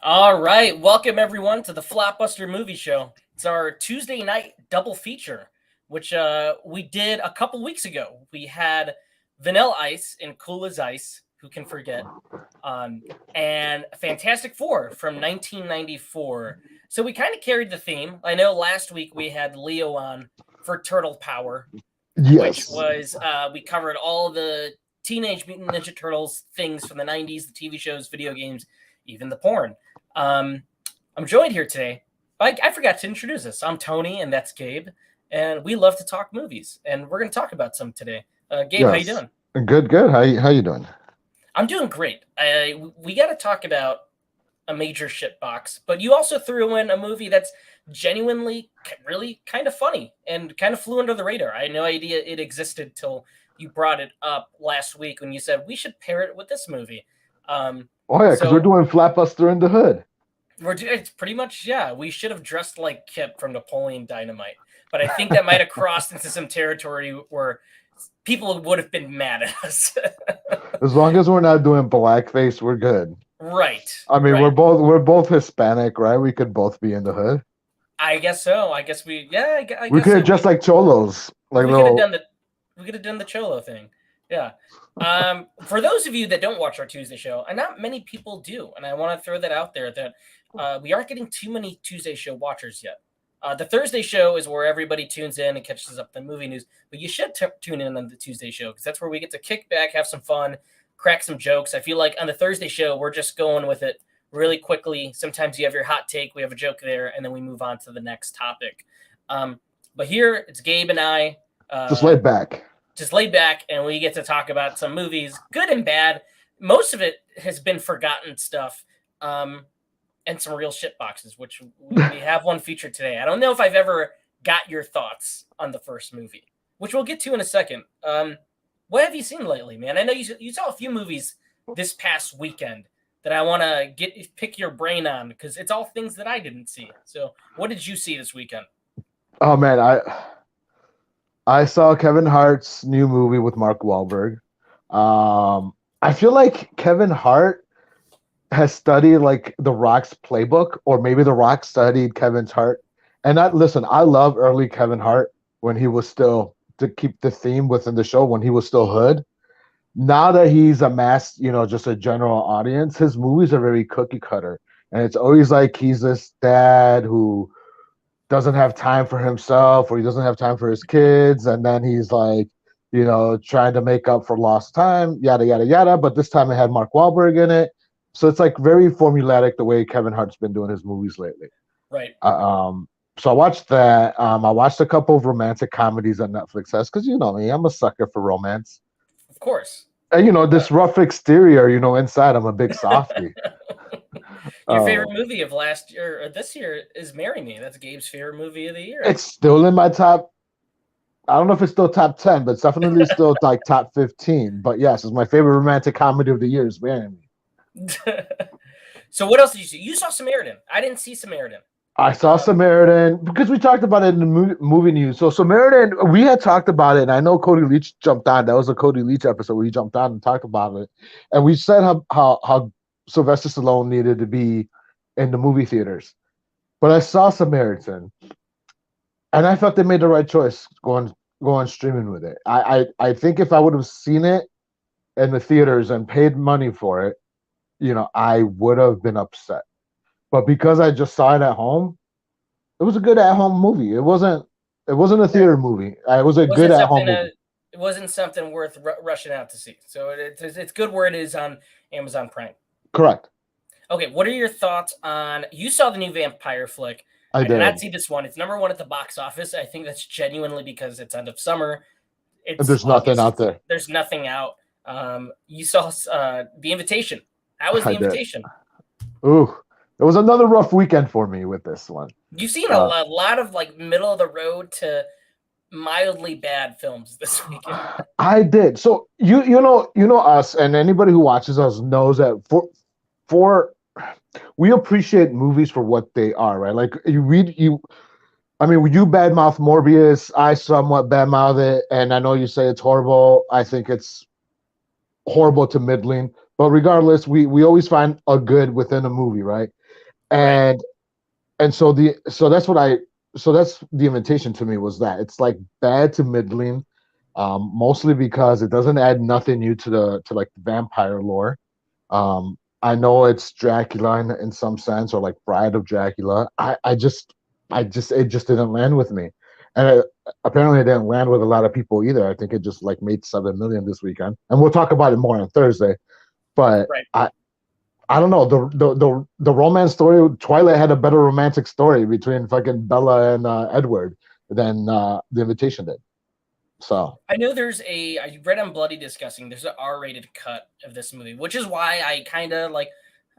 All right, welcome everyone to the Flopbuster movie show. It's our Tuesday night double feature, which we did a couple weeks ago. We had Vanilla Ice and Cool as Ice, who can forget, um, and Fantastic Four from 1994. So we kind of carried the theme. I know last week we had Leo on for Turtle Power, which Yes. was we covered all the Teenage Mutant Ninja Turtles things from the 90s, the TV shows, video games, even the porn. Um, I'm joined here today. I forgot to introduce us. I'm Tony, and that's Gabe, and we love to talk movies, and we're going to talk about some today. Gabe, how you Yes. doing? Good, good. How you doing? I'm doing great. We got to talk about a major shit box, but you also threw in a movie that's genuinely really kind of funny and kind of flew under the radar. I had no idea it existed till you brought it up last week when you said we should pair it with this movie. Um, Oh yeah, because we're so doing Flapbuster in the Hood. it's pretty much, yeah, we should have dressed like Kip from Napoleon Dynamite, but I think that might have crossed into some territory where people would have been mad at us. As long as we're not doing blackface, we're good. Right, I mean, we're right. both Hispanic, right? We could both be in the hood. I guess so. I guess we, yeah, I We guess could so. have just like cholos, like We could have little. done the Cholo thing. Yeah. For those of you that don't watch our Tuesday show, and not many people do, and I want to throw that out there that we aren't getting too many Tuesday show watchers yet. The Thursday show is where everybody tunes in and catches up the movie news, but you should tune in on the Tuesday show because that's where we get to kick back, have some fun, crack some jokes. I feel like on the Thursday show we're just going with it really quickly. Sometimes you have your hot take, we have a joke there, and then we move on to the next topic. But here it's Gabe and I. Just Uh, laid back. just laid back, and we get to talk about some movies, good and bad. Most of it has been forgotten stuff, and some real shit boxes, which we have one featured today. I don't know if I've ever got your thoughts on the first movie, which we'll get to in a second. What have you seen lately, man? I know you saw a few movies this past weekend that I want to pick your brain on because it's all things that I didn't see. So, what did you see this weekend? Oh man, I saw Kevin Hart's new movie with Mark Wahlberg. I feel like Kevin Hart has studied like The Rock's playbook, or maybe The Rock studied Kevin's Hart. And I listen, I love early Kevin Hart when he was still, to keep the theme within the show, when he was still hood. Now that he's amassed, just a general audience, his movies are very cookie cutter. And it's always like he's this dad who doesn't have time for himself, or he doesn't have time for his kids, and then he's like, trying to make up for lost time, yada yada yada. But this time it had Mark Wahlberg in it, so it's like very formulaic the way Kevin Hart's been doing his movies lately. Right. So I watched that. I watched a couple of romantic comedies on Netflix, because you know me, I'm a sucker for romance. Of course. And this rough exterior, inside I'm a big softie. Your Uh, favorite movie of last year or this year is Marry Me. That's Gabe's favorite movie of the year. it's still in my top. I don't know if it's still top 10, but it's definitely still like top 15. But yes, it's my favorite romantic comedy of the year. Is Marry Me. So what else did you see? You saw Samaritan. I didn't see Samaritan. I saw Samaritan because we talked about it in the movie news. So Samaritan, we had talked about it, and I know Cody Leach jumped on. That was a Cody Leach episode where he jumped on and talked about it, and we said how Sylvester Stallone needed to be in the movie theaters. But I saw Samaritan, and I felt they made the right choice going streaming with it. I think if I would have seen it in the theaters and paid money for it, I would have been upset. But because I just saw it at home, it was a good at home movie. It wasn't a theater movie. It was a good Wasn't at something home movie. it wasn't something worth rushing out to see. So it's good where it is on Amazon Prime. Correct. Okay, what are your thoughts on? You saw the new vampire flick. I I did not did. see this one. It's number one at the box office. I think that's genuinely because it's end of summer. And It's there's nothing August. out there. There's nothing out. You saw The Invitation. How was The I did. Invitation? Ooh, it was another rough weekend for me with this one. You've seen a Uh, lot of like middle of the road to mildly bad films this weekend. I did. So you know us, and anybody who watches us knows that for we appreciate movies for what they are, right? Like I mean, you badmouth Morbius, I somewhat badmouth it, and I know you say it's horrible. I think it's horrible to middling, but regardless, we always find a good within a movie, right? Right. And so that's what I so that's the invitation to me was that it's like bad to middling, mostly because it doesn't add nothing new to like the vampire lore. I know it's Dracula in some sense, or like Bride of Dracula. I just it just didn't land with me, and apparently it didn't land with a lot of people either. I think it just like made 7 million this weekend, and we'll talk about it more on Thursday. But Right. I don't know the romance story. Twilight had a better romantic story between fucking Bella and Edward than the Invitation did. So I know I read on Bloody Discussing, there's an R-rated cut of this movie, which is why I kind of like,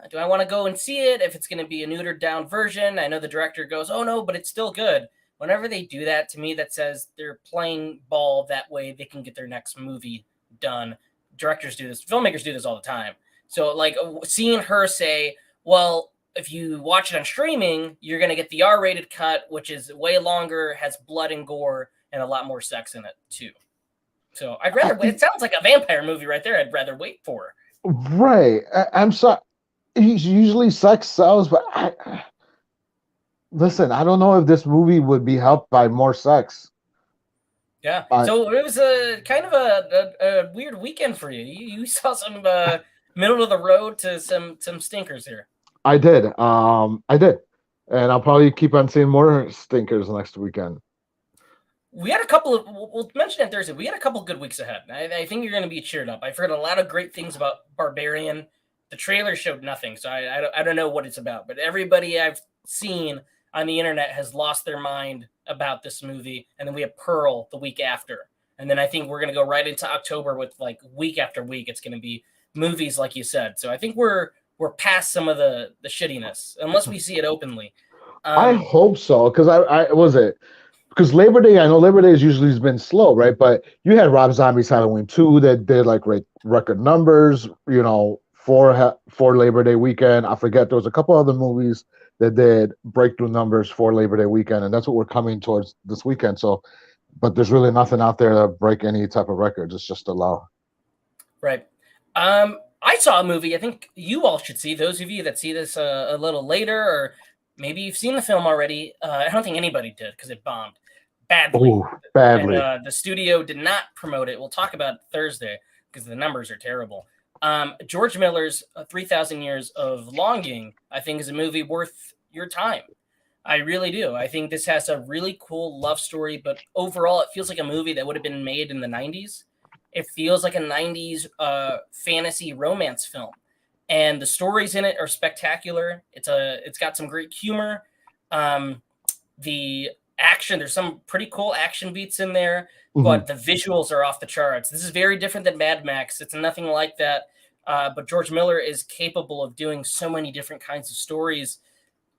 do I want to go and see it if it's going to be a neutered down version? I know the director goes, oh no, but it's still good. Whenever they do that, to me, that says they're playing ball that way they can get their next movie done. Directors do this, filmmakers do this all the time. So, like, seeing her say, well, if you watch it on streaming, you're going to get the R-rated cut, which is way longer, has blood and gore, and a lot more sex in it too. So I'd rather. It sounds like a vampire movie right there. I'd rather wait for. right, I'm sorry. Usually sex sells, but listen. I don't know if this movie would be helped by more sex. Yeah. So it was a kind of a weird weekend for you. You saw some middle of the road to some stinkers here. I did. I did, and I'll probably keep on seeing more stinkers next weekend. We had a couple of. We'll mention it Thursday. We had a couple of good weeks ahead. I think you're going to be cheered up. I've heard a lot of great things about Barbarian. The trailer showed nothing, so I don't know what it's about. But everybody I've seen on the internet has lost their mind about this movie. And then we have Pearl the week after, and then I think we're going to go right into October with like week after week. It's going to be movies like you said. So I think we're past some of the shittiness, unless we see it openly. I hope so, because I was it. Because Labor Day, I know Labor Day has usually been slow, right? But you had Rob Zombie's Halloween 2 that did like record numbers, for Labor Day weekend. I forget there was a couple other movies that did breakthrough numbers for Labor Day weekend, and that's what we're coming towards this weekend. So, but there's really nothing out there to break any type of records. It's just a low. Right. I saw a movie. I think you all should see. Those of you that see this a little later, or maybe you've seen the film already. I don't think anybody did because it bombed badly. Ooh, badly. And the studio did not promote it. We'll talk about it Thursday because the numbers are terrible. George Miller's 3,000 Years of Longing, I think, is a movie worth your time. I really do. I think this has a really cool love story, but overall, it feels like a movie that would have been made in the 90s. It feels like a 90s fantasy romance film. And the stories in it are spectacular. It's got some great humor. The action, there's some pretty cool action beats in there, but the visuals are off the charts. This is very different than Mad Max. It's nothing like that. But George Miller is capable of doing so many different kinds of stories.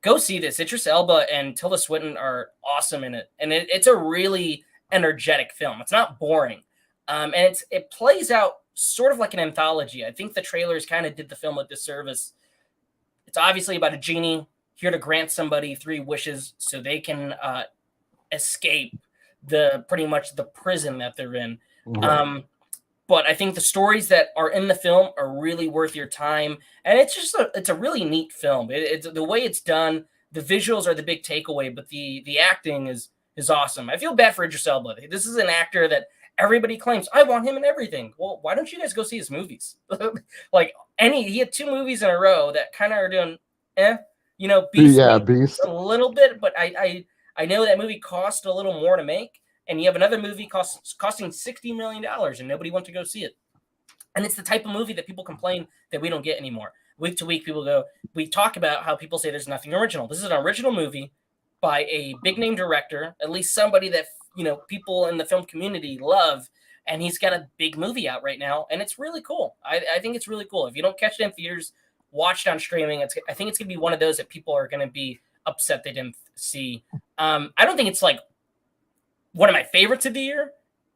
Go see this. Idris Elba and Tilda Swinton are awesome in it. And it's a really energetic film. It's not boring. And it plays out sort of like an anthology. I think the trailers kind of did the film a disservice. It's obviously about a genie here to grant somebody 3 wishes so they can escape pretty much the prison that they're in. Right. But I think the stories that are in the film are really worth your time, and it's a really neat film. It's the way it's done. The visuals are the big takeaway, but the acting is awesome. I feel bad for Idris Elba. This is an actor that everybody claims I want him in everything. Well, why don't you guys go see his movies? He had 2 movies in a row that kind of are doing, Beast a little bit, but I know that movie cost a little more to make. And you have another movie costing $60 million and nobody wants to go see it. And it's the type of movie that people complain that we don't get anymore. Week to week, we talk about how people say there's nothing original. This is an original movie by a big name director, at least somebody that, people in the film community love. And he's got a big movie out right now. And it's really cool. I think it's really cool. If you don't catch it in theaters, watch it on streaming. I think it's going to be one of those that people are going to be upset they didn't see. I don't think it's like one of my favorites of the year,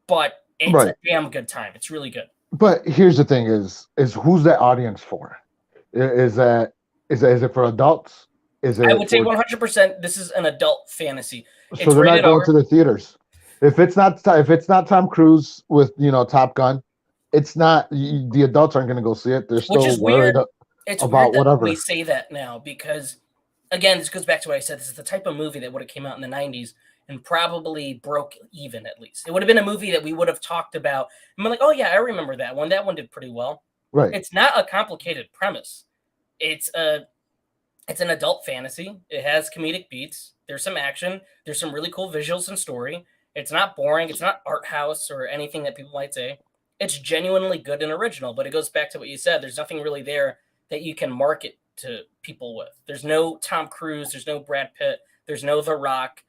but it's a damn good time. It's really good. But here's the thing: is who's that audience for? Is it for adults? Is it? I would say 100%. This is an adult fantasy. So they're not going to the theaters. If it's not Tom Cruise with Top Gun, it's not. The adults aren't going to go see it. They're still worried it's about weird that whatever. we say that now because again, this goes back to what I said. This is the type of movie that would have came out in the 90s and probably broke even at least. It would have been a movie that we would have talked about. And we're like, oh yeah, I remember that one. That one did pretty well. Right. It's not a complicated premise. It's an adult fantasy. It has comedic beats. There's some action. There's some really cool visuals and story. It's not boring. It's not art house or anything that people might say. It's genuinely good and original, but it goes back to what you said. There's nothing really there that you can market to people with. There's no Tom Cruise. There's no Brad Pitt. There's no The Rock.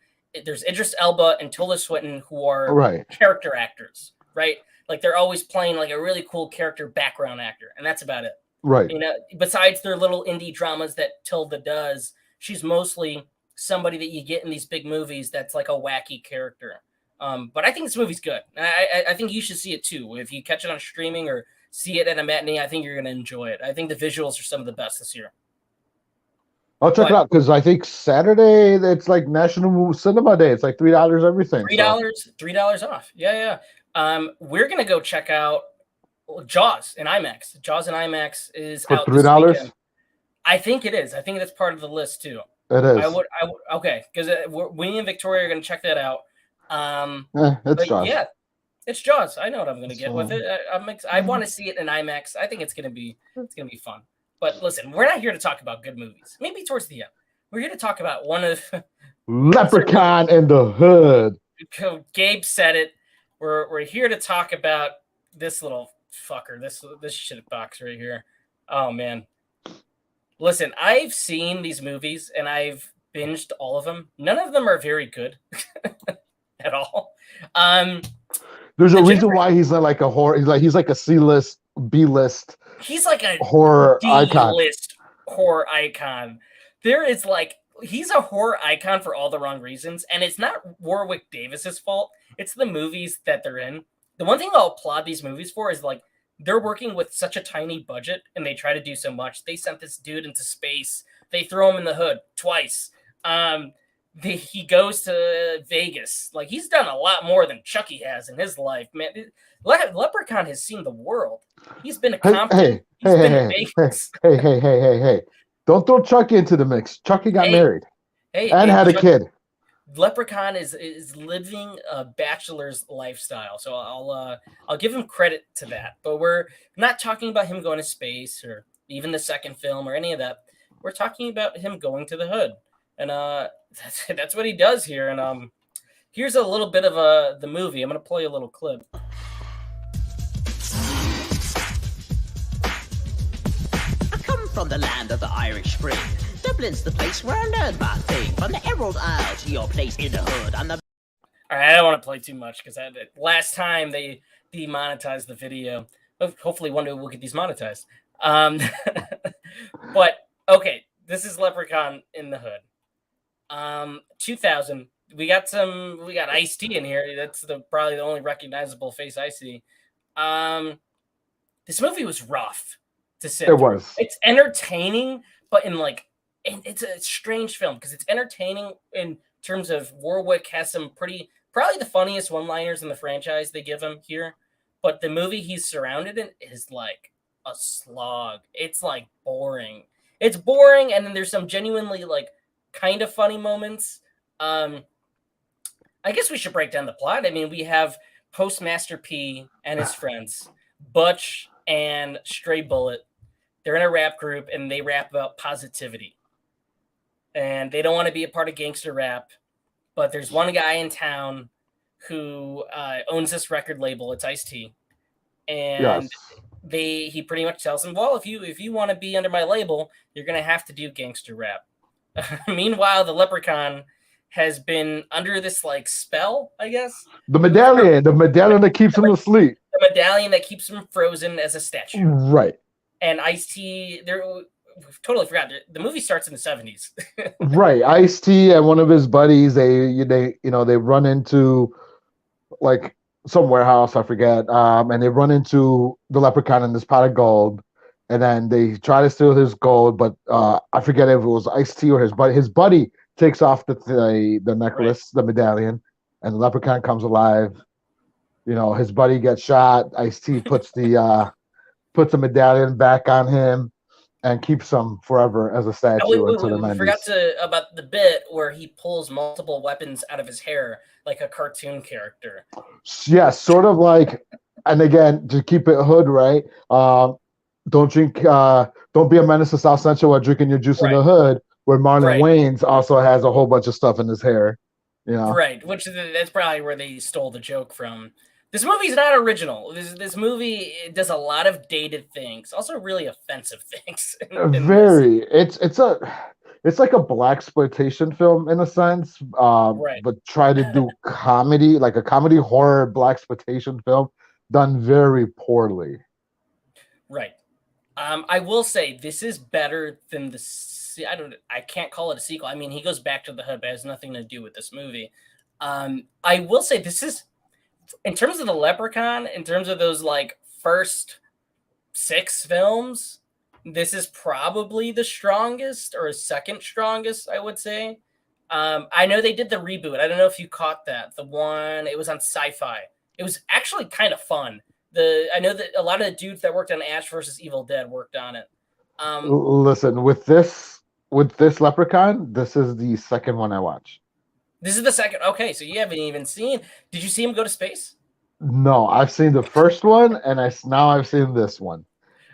There's Idris Elba and Tilda Swinton, who are Right. character actors, right? Like they're always playing like a really cool character background actor, and that's about it. Right. You know, besides their little indie dramas that Tilda does, she's mostly somebody that you get in these big movies that's like a wacky character. But I think this movie's good. I think you should see it too. If you catch it on streaming or see it at a matinee, I think you're going to enjoy it. I think the visuals are some of the best this year. I'll check it out because I think Saturday it's like National Cinema Day. It's like $3 everything. $3 off. Yeah. We're going to go check out Jaws in IMAX. Jaws in IMAX is for out $3. I think it is. I think that's part of the list too. It is. I would okay, because we and Victoria are going to check that out. It's Jaws. Yeah, it's Jaws. I know what I'm going to get with it. I want to see it in IMAX. I think it's going to be fun. But listen, we're not here to talk about good movies. Maybe towards the end, we're here to talk about one of Leprechaun in the Hood. Gabe said it. We're here to talk about this little fucker, this shit box right here. Oh man. Listen, I've seen these movies and I've binged all of them. None of them are very good at all. There's a reason why he's like a horror. He's like a C-list, B-list. He's like a horror icon. D-list horror icon. There is like he's a horror icon for all the wrong reasons, and it's not Warwick Davis's fault. It's the movies that they're in. The one thing I'll applaud these movies for is like they're working with such a tiny budget and they try to do so much. They sent this dude into space. They throw him in the hood twice. He goes to Vegas. Like he's done a lot more than Chucky has in his life, man. Leprechaun has seen the world. He's been to Compton. He's been to Vegas. Hey. Don't throw Chucky into the mix. Chucky got married and had a kid. Leprechaun is living a bachelor's lifestyle, so I'll give him credit to that. But we're not talking about him going to space or even the second film or any of that. We're talking about him going to the hood, and that's what he does here. And here's a little bit of the movie. I'm gonna play a little clip. I come from the land of the Irish Spring. Dublin's the place where I learned my thing. From the Emerald Isle to your place in the hood. All right, I don't want to play too much because last time they demonetized the video. Hopefully one day we'll get these monetized. But okay, this is Leprechaun in the Hood. 2000. We got Ice-T in here. That's probably the only recognizable face I see. This movie was rough to sit. It was. It's entertaining, but it's a strange film because it's entertaining in terms of Warwick has some probably the funniest one-liners in the franchise they give him here. But the movie he's surrounded in is like a slog. It's like boring. It's boring, and then there's some genuinely like kind of funny moments. I guess we should break down the plot. I mean, we have Postmaster P and his friends, Butch and Stray Bullet. They're in a rap group, and they rap about positivity. And they don't want to be a part of gangster rap, but there's one guy in town who owns this record label. It's Ice-T, and he pretty much tells him, well, if you want to be under my label, you're gonna have to do gangster rap. Meanwhile, the Leprechaun has been under this like spell, I guess. The medallion that keeps him asleep. The medallion that keeps him frozen as a statue. Right. And Ice-T, totally forgot. The movie starts in the 70s. Right. Ice-T and one of his buddies, they run into like some warehouse, I forget, and they run into the Leprechaun in this pot of gold, and then they try to steal his gold, but I forget if it was Ice-T or his buddy. His buddy takes off the necklace, the medallion, and the Leprechaun comes alive. His buddy gets shot. Ice-T puts the medallion back on him. and keeps them forever as a statue until the We forgot 90s. about the bit where he pulls multiple weapons out of his hair like a cartoon character. Yeah, sort of like, and again, to keep it hood, right? Don't drink, don't be a menace to South Central while drinking your juice in the hood, where Marlon Right. Wayans also has a whole bunch of stuff in his hair. You know? Right, which that's probably where they stole the joke from. This movie's not original. This movie does a lot of dated things, also really offensive things. In this. Very. It's like a blaxploitation film in a sense, Right. but try to do comedy, like a comedy horror blaxploitation film, done very poorly. Right. I will say this is better than I can't call it a sequel. I mean, he goes back to the hood, but it has nothing to do with this movie. I will say this is, in terms of the Leprechaun, in terms of those like first 6 films, this is probably the strongest or second strongest, I would say. I know they did the reboot. I don't know if you caught that. The one, it was on Sci-Fi. It was actually kind of fun. I know that a lot of the dudes that worked on Ash versus Evil Dead worked on it. Listen, with this Leprechaun, this is the second one I watched. This is the second. Okay, so you haven't even seen. Did you see him go to space? No, I've seen the first one, and now I've seen this one.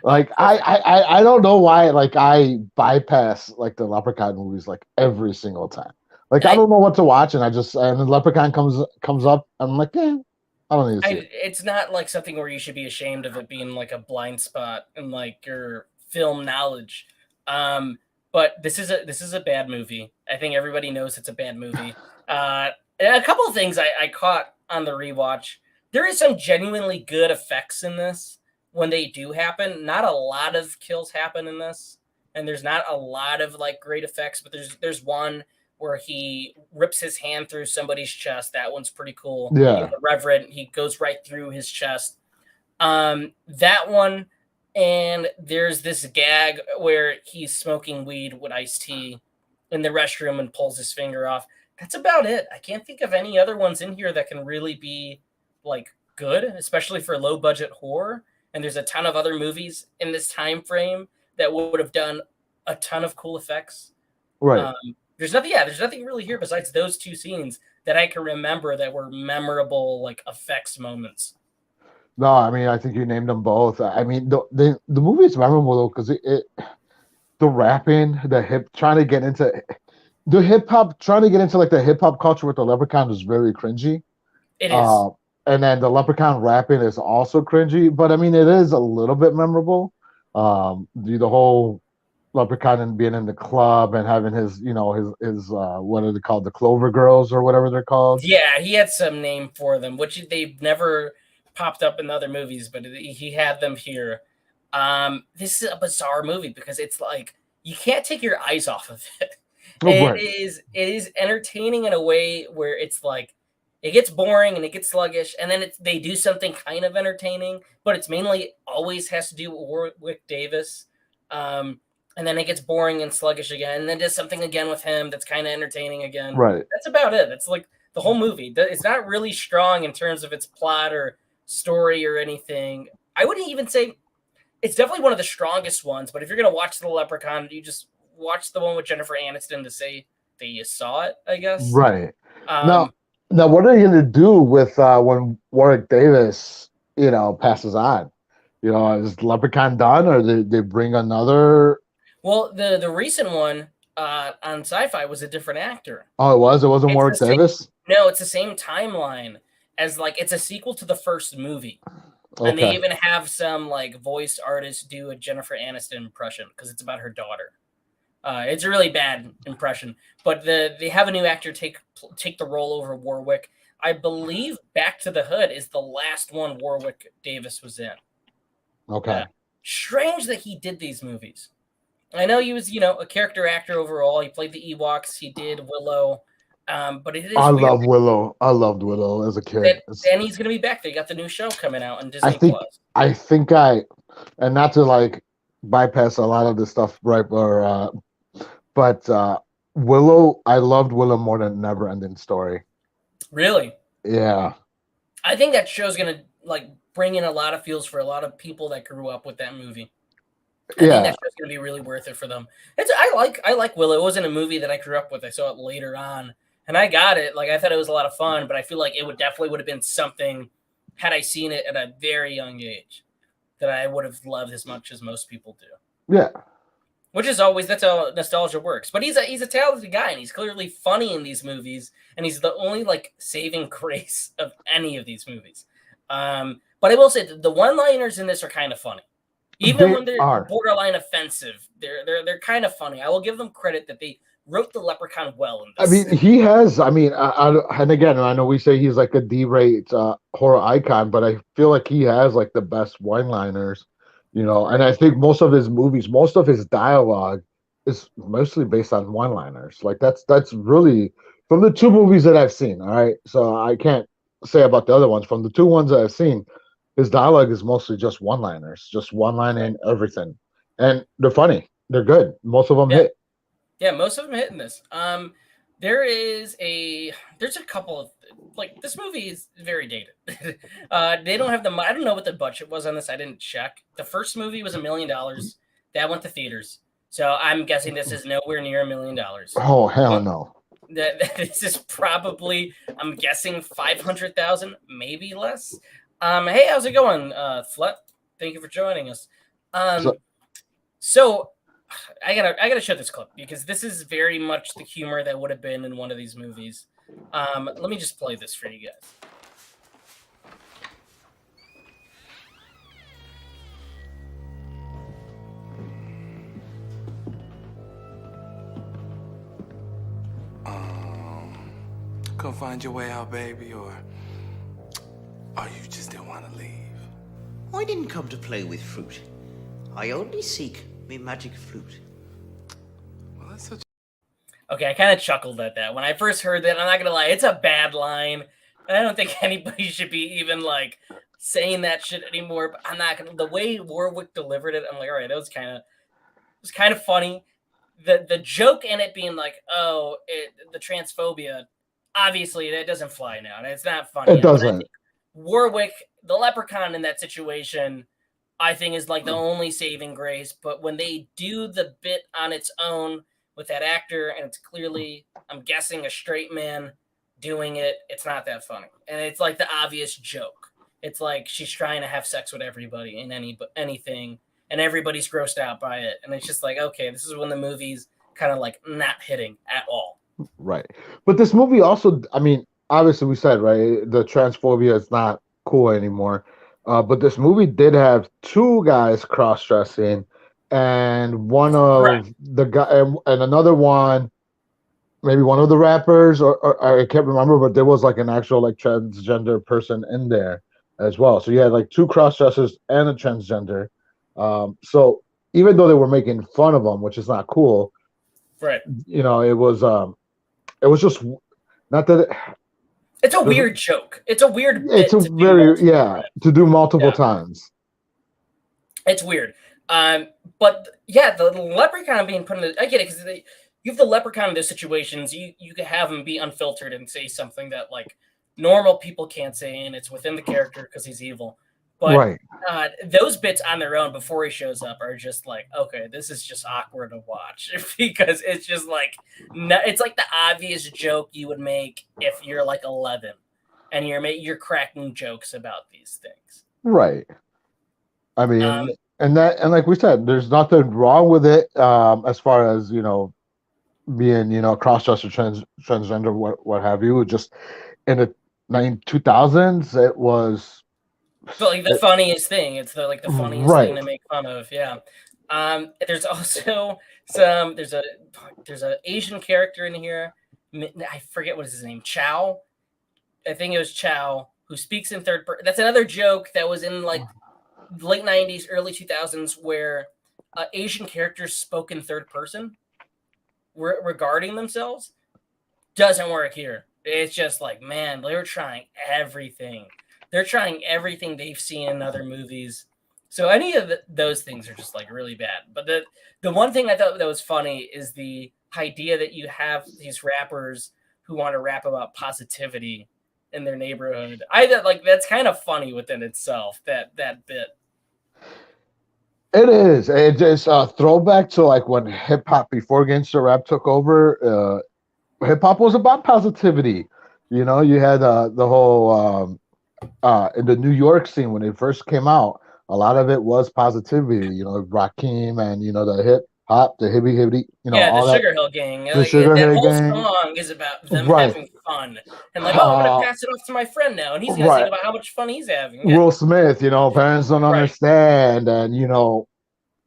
Like Oh, I don't know why like I bypass like the Leprechaun movies like every single time. Like I don't know what to watch, and the Leprechaun comes up, I'm like, I don't need to see it. It's not like something where you should be ashamed of it being like a blind spot in like your film knowledge. But this is a bad movie. I think everybody knows it's a bad movie. And a couple of things I caught on the rewatch. There is some genuinely good effects in this when they do happen. Not a lot of kills happen in this, and there's not a lot of like great effects. But there's one where he rips his hand through somebody's chest. That one's pretty cool. Yeah. The Reverend, he goes right through his chest. That one, and there's this gag where he's smoking weed with iced tea in the restroom and pulls his finger off. That's about it. I can't think of any other ones in here that can really be like good, especially for low budget horror. And there's a ton of other movies in this time frame that would have done a ton of cool effects. Right. There's nothing really here besides those 2 scenes that I can remember that were memorable, like effects moments. No, I mean I think you named them both. I mean the movie is memorable though because the rapping, trying to get into the hip hop, trying to get into like the hip hop culture with the Leprechaun is very cringy. It is. And then the Leprechaun rapping is also cringy, but I mean it is a little bit memorable. The whole Leprechaun and being in the club and having his what are they called, the Clover Girls or whatever they're called. Yeah, he had some name for them, which they've never popped up in other movies, but he had them here. This is a bizarre movie because it's like you can't take your eyes off of it. It is entertaining in a way where it's like it gets boring and it gets sluggish, and then they do something kind of entertaining, but it's mainly always has to do with Warwick Davis. And then it gets boring and sluggish again, and then does something again with him that's kind of entertaining again. Right. That's about it. That's like the whole movie. It's not really strong in terms of its plot or story or anything. I wouldn't even say it's definitely one of the strongest ones, but if you're going to watch The Leprechaun, you just watch the one with Jennifer Aniston to say that you saw it, I guess. Right. Now, what are you going to do with when Warwick Davis, passes on? Is Leprechaun done, or they bring another? Well, the recent one on Sci-Fi was a different actor. Oh, it was? It wasn't Warwick Davis? No, it's the same timeline as like it's a sequel to the first movie. Okay. And they even have some like voice artists do a Jennifer Aniston impression because it's about her daughter. It's a really bad impression, but they have a new actor take the role over Warwick. I believe Back to the Hood is the last one Warwick Davis was in. Okay. Strange that he did these movies. I know he was, a character actor overall. He played the Ewoks. He did Willow. But it is I love Willow. I loved Willow as a kid. And he's going to be back. They got the new show coming out on Disney Plus. I think and not to like bypass a lot of this stuff, right? But Willow, I loved Willow more than Never Ending Story. Really? Yeah. I think that show's going to like bring in a lot of feels for a lot of people that grew up with that movie. I think Yeah, that show's gonna be really worth it for them. I like Willow. It wasn't a movie that I grew up with. I saw it later on, and I got it. Like I thought it was a lot of fun, but I feel like it would have been something had I seen it at a very young age that I would have loved as much as most people do. yeah. Which is always that's how nostalgia works. But he's a talented guy, and he's clearly funny in these movies, and he's the only like saving grace of any of these movies. But I will say the one-liners in this are kind of funny. Even They when they're are. borderline offensive, they're kind of funny. I will give them credit that they wrote the Leprechaun well in I this. mean, he has. I mean, and again, I know we say he's like a D-rate horror icon, but I feel like he has like the best one-liners, you know. And I think most of his movies, most of his dialogue, is mostly based on one-liners. Like that's really from the two movies that I've seen. All right, so I can't say about the other ones. From the two ones that I've seen, his dialogue is mostly just one-liners, just one-lining everything, and they're funny. They're good. Most of them Yeah. hit. Yeah, most of them hitting this. There's a couple of like this movie is very dated. They don't have the I don't know what the budget was on this. I didn't check. The first movie was $1 million. That went to theaters. So I'm guessing this is nowhere near $1 million. Oh hell no! This is probably I'm guessing 500,000, maybe less. Hey, how's it going, Flep? Thank you for joining us. So I gotta show this clip because this is very much the humor that would have been in one of these movies. Let me just play this for you guys. Come find your way out, baby, or you just didn't want to leave? I didn't come to play with fruit. I only seek me magic flute. Well, that's such. Okay, I kind of chuckled at that when I first heard that. I'm not gonna lie, it's a bad line. I don't think anybody should be even like saying that shit anymore. But I'm not gonna. The way Warwick delivered it, I'm like, all right, that was kind of funny. The joke in it being like, oh, the transphobia, obviously that doesn't fly now, and it's not funny. It doesn't. But I think Warwick, the leprechaun in that situation, I think is like the only saving grace. But when they do the bit on its own with that actor, and it's clearly, I'm guessing, a straight man doing it, it's not that funny. And it's like the obvious joke. It's like she's trying to have sex with everybody in anything, and everybody's grossed out by it. And it's just like, okay, this is when the movie's kind of like not hitting at all. Right. But this movie also, I mean, obviously we said, right, the transphobia is not cool anymore. But this movie did have two guys cross-dressing, and one of Correct. the guy and another one, maybe one of the rappers, or I can't remember, but there was like an actual like transgender person in there as well. So you had like two cross-dressers and a transgender. So even though they were making fun of them, which is not cool, Right. you know, it was just not that It's a weird joke. It's a weird bit it's a to do very multiple times. to do multiple times. It's weird. But yeah, the leprechaun being put in I get it because you have the leprechaun in those situations. You can have him be unfiltered and say something that like normal people can't say, and it's within the character because he's evil. But Right. Those bits on their own before he shows up are just like, okay, this is just awkward to watch because it's just like it's like the obvious joke you would make if you're like 11 and you're cracking jokes about these things. Right. I mean, and like we said, there's nothing wrong with it as far as, you know, being, you know, cross-dresser, transgender, what have you. Just in the 2000s, it was But like the funniest thing. It's the funniest right. thing to make fun of. Yeah. There's also there's a Asian character in here. I forget what is his name. Chow. I think it was Chow who speaks in third person. That's another joke that was in like late 90s, early 2000s where Asian characters spoke in third person regarding themselves. Doesn't work here. It's just like, man, they're trying everything. They're trying everything they've seen in other movies. So any of those things are just like really bad. But the one thing I thought that was funny is the idea that you have these rappers who want to rap about positivity in their neighborhood. I thought like that's kind of funny within itself, that bit. It is. It's just a throwback to like when hip hop before gangster rap took over. Hip hop was about positivity. You know, you had the whole in the New York scene when it first came out. A lot of it was positivity. You know, Rakim and the hip hop, the hippie hippie. Yeah, the All that. Sugar Hill Gang. The Like, Sugar that Hill whole Gang. song is about them Right. having fun and like, oh, I'm gonna Uh, pass it off to my friend now, and he's gonna sing right. about how much fun he's having. Yeah, Will Smith. Parents don't right. understand, and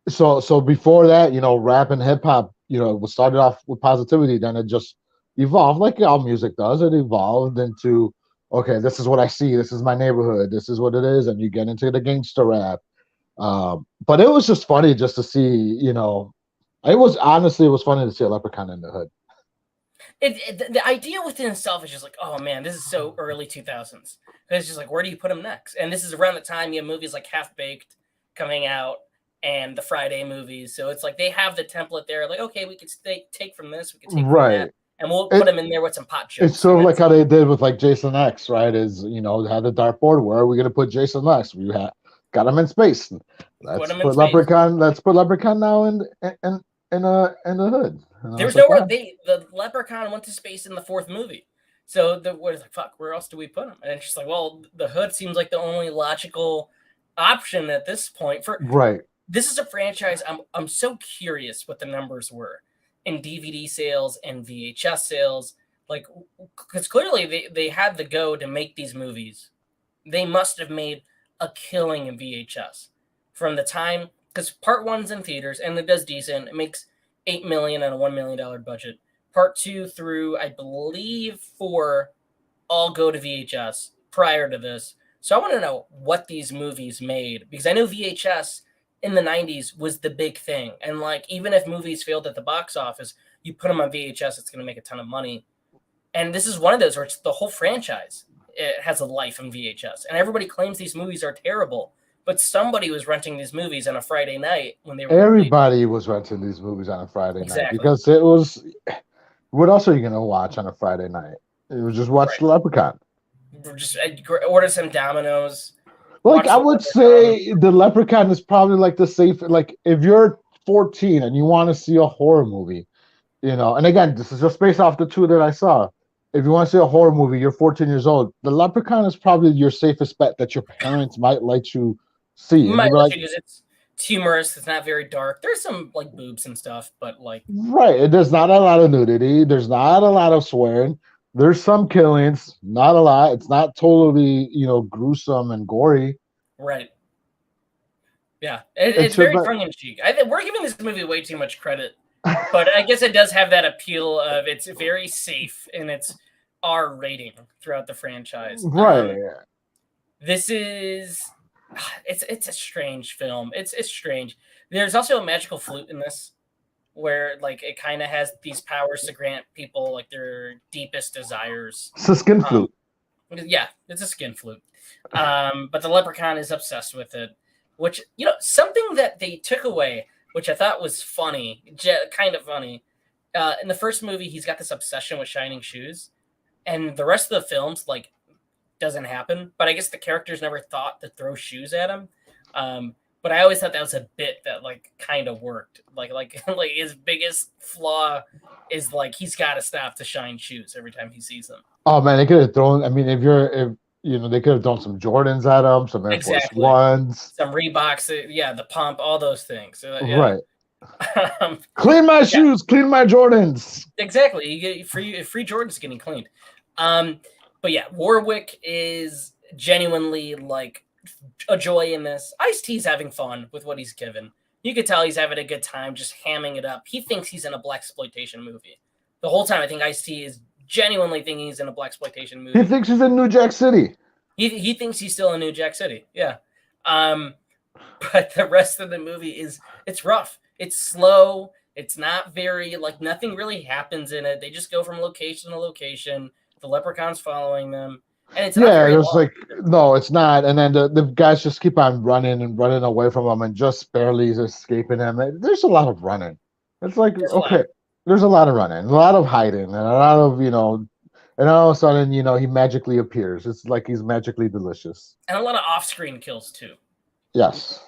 so before that, rap and hip hop, was started off with positivity, then it just evolved like all music does. It evolved into, okay, this is what I see, this is my neighborhood, this is what it is, and you get into the gangster rap. But it was just funny just to see, it was funny to see a Leprechaun in the Hood. The idea within itself is just like, oh man, this is so early 2000s. It's just like, where do you put him next? And this is around the time you have movies like Half Baked coming out and the Friday movies. So it's like they have the template there. Like, okay, we could take from this, we could take from that, Right. and we'll put him in there with some pot It's jokes. sort of like how they did with like Jason X, right? Is they had the dartboard. Where are we going to put Jason X? Got him in space. Put Let's him in put space. Leprechaun. Let's put Leprechaun now in the hood. There's nowhere the Leprechaun went to space in the fourth movie. So we're like, fuck, where else do we put him? And it's just like, well, the hood seems like the only logical option at this point. Right. This is a franchise. I'm so curious what the numbers were in DVD sales and VHS sales. Like, because clearly they had the go to make these movies. They must have made a killing in VHS from the time, because part one's in theaters and it does decent. It makes $8 million on a $1 million budget. Part 2 through, I believe, 4 all go to VHS prior to this. So I want to know what these movies made, because I know VHS in the 90s was the big thing. And like, even if movies failed at the box office, you put them on VHS, it's going to make a ton of money. And this is one of those where it's the whole franchise. It has a life in VHS. And everybody claims these movies are terrible, but somebody was renting these movies on a Friday night when they were Everybody was renting these movies on a Friday night because it was. What else are you gonna watch on a Friday night? You would just watch the Leprechaun. Just order some Domino's. Like I would say, the Leprechaun is probably like the safe. Like if you're 14 and you want to see a horror movie, and again, this is just based off the two that I saw. If you want to see a horror movie, you're 14 years old. The Leprechaun is probably your safest bet that your parents might let you see. Might let you, because it's humorous. It's not very dark. There's some like boobs and stuff, but like right. There's not a lot of nudity. There's not a lot of swearing. There's some killings, not a lot. It's not totally, gruesome and gory. Right. Yeah, it's very tongue in cheek. We're giving this movie way too much credit, but I guess it does have that appeal of it's very safe and it's R rating throughout the franchise. Right. This is it's a strange film. It's strange. There's also a magical flute in this, where like it kind of has these powers to grant people like their deepest desires. It's a skin flute. Yeah, it's a skin flute. But the Leprechaun is obsessed with it, which, something that they took away, which I thought was funny, kind of funny. In the first movie, he's got this obsession with shining shoes, and the rest of the films like doesn't happen. But I guess the characters never thought to throw shoes at him. But I always thought that was a bit that like kind of worked. Like his biggest flaw is like he's got to stop to shine shoes every time he sees them. Oh man, they could have thrown. I mean, they could have thrown some Jordans at him, some Air Force Ones, some Reeboks, the pump, all those things. Right. Clean my shoes, clean my Jordans. Exactly, you get free Jordans getting cleaned. But yeah, Warwick is genuinely like a joy in this. Ice-T's having fun with what he's given. You could tell he's having a good time, just hamming it up. He thinks he's in a blaxploitation movie the whole time. I think Ice-T is genuinely thinking he's in a blaxploitation movie. He thinks he's in New Jack City. He thinks he's still in New Jack City. Yeah. But the rest of the movie it's rough. It's slow. It's not very like nothing really happens in it. They just go from location to location. The Leprechaun's following them. And it's no, it's not. And then the guys just keep on running and running away from him and just barely escaping him. There's a lot of running. It's like, there's a lot of running, a lot of hiding, and a lot of, and all of a sudden, he magically appears. It's like he's magically delicious. And a lot of off-screen kills too. Yes.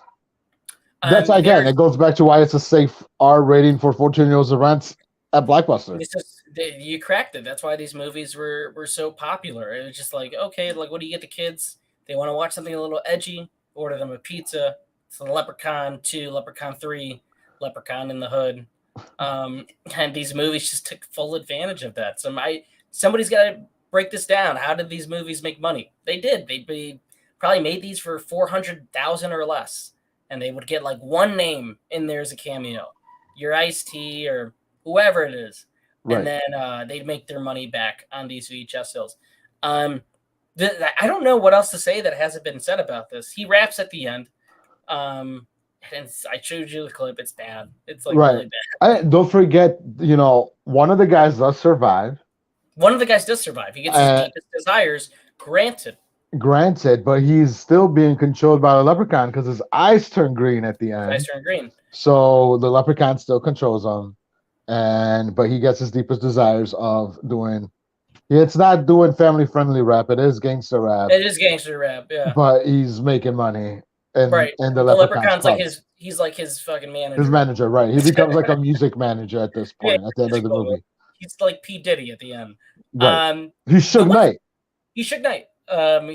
That's again, it goes back to why it's a safe R rating for 14-year-olds to rent at Blockbuster. It's just you cracked it. That's why these movies were so popular. It was just like, okay, like what do you get the kids? They want to watch something a little edgy. Order them a pizza. So Leprechaun 2, Leprechaun 3, Leprechaun in the Hood. And these movies just took full advantage of that. Somebody's got to break this down. How did these movies make money? They did. They probably made these for $400,000 or less, and they would get like one name in there as a cameo, your Ice-T or whoever it is, and then they'd make their money back on these VHS sales. I don't know what else to say that hasn't been said about this. He raps at the end. And I showed you the clip. It's bad. It's like really bad. Don't forget, one of the guys does survive. One of the guys does survive. He gets his deepest desires granted. But he's still being controlled by the leprechaun because his eyes turn green at the end. His eyes turn green. So the leprechaun still controls him, but he gets his deepest desires of doing. It's not doing family-friendly rap. It is gangster rap. It is gangster rap, yeah. But he's making money. And the leprechaun's like he's like his fucking manager. His manager, right. He becomes like a music manager at this point, at the end of the movie. He's like P. Diddy at the end. Right. He's Suge Knight. He's Suge Knight.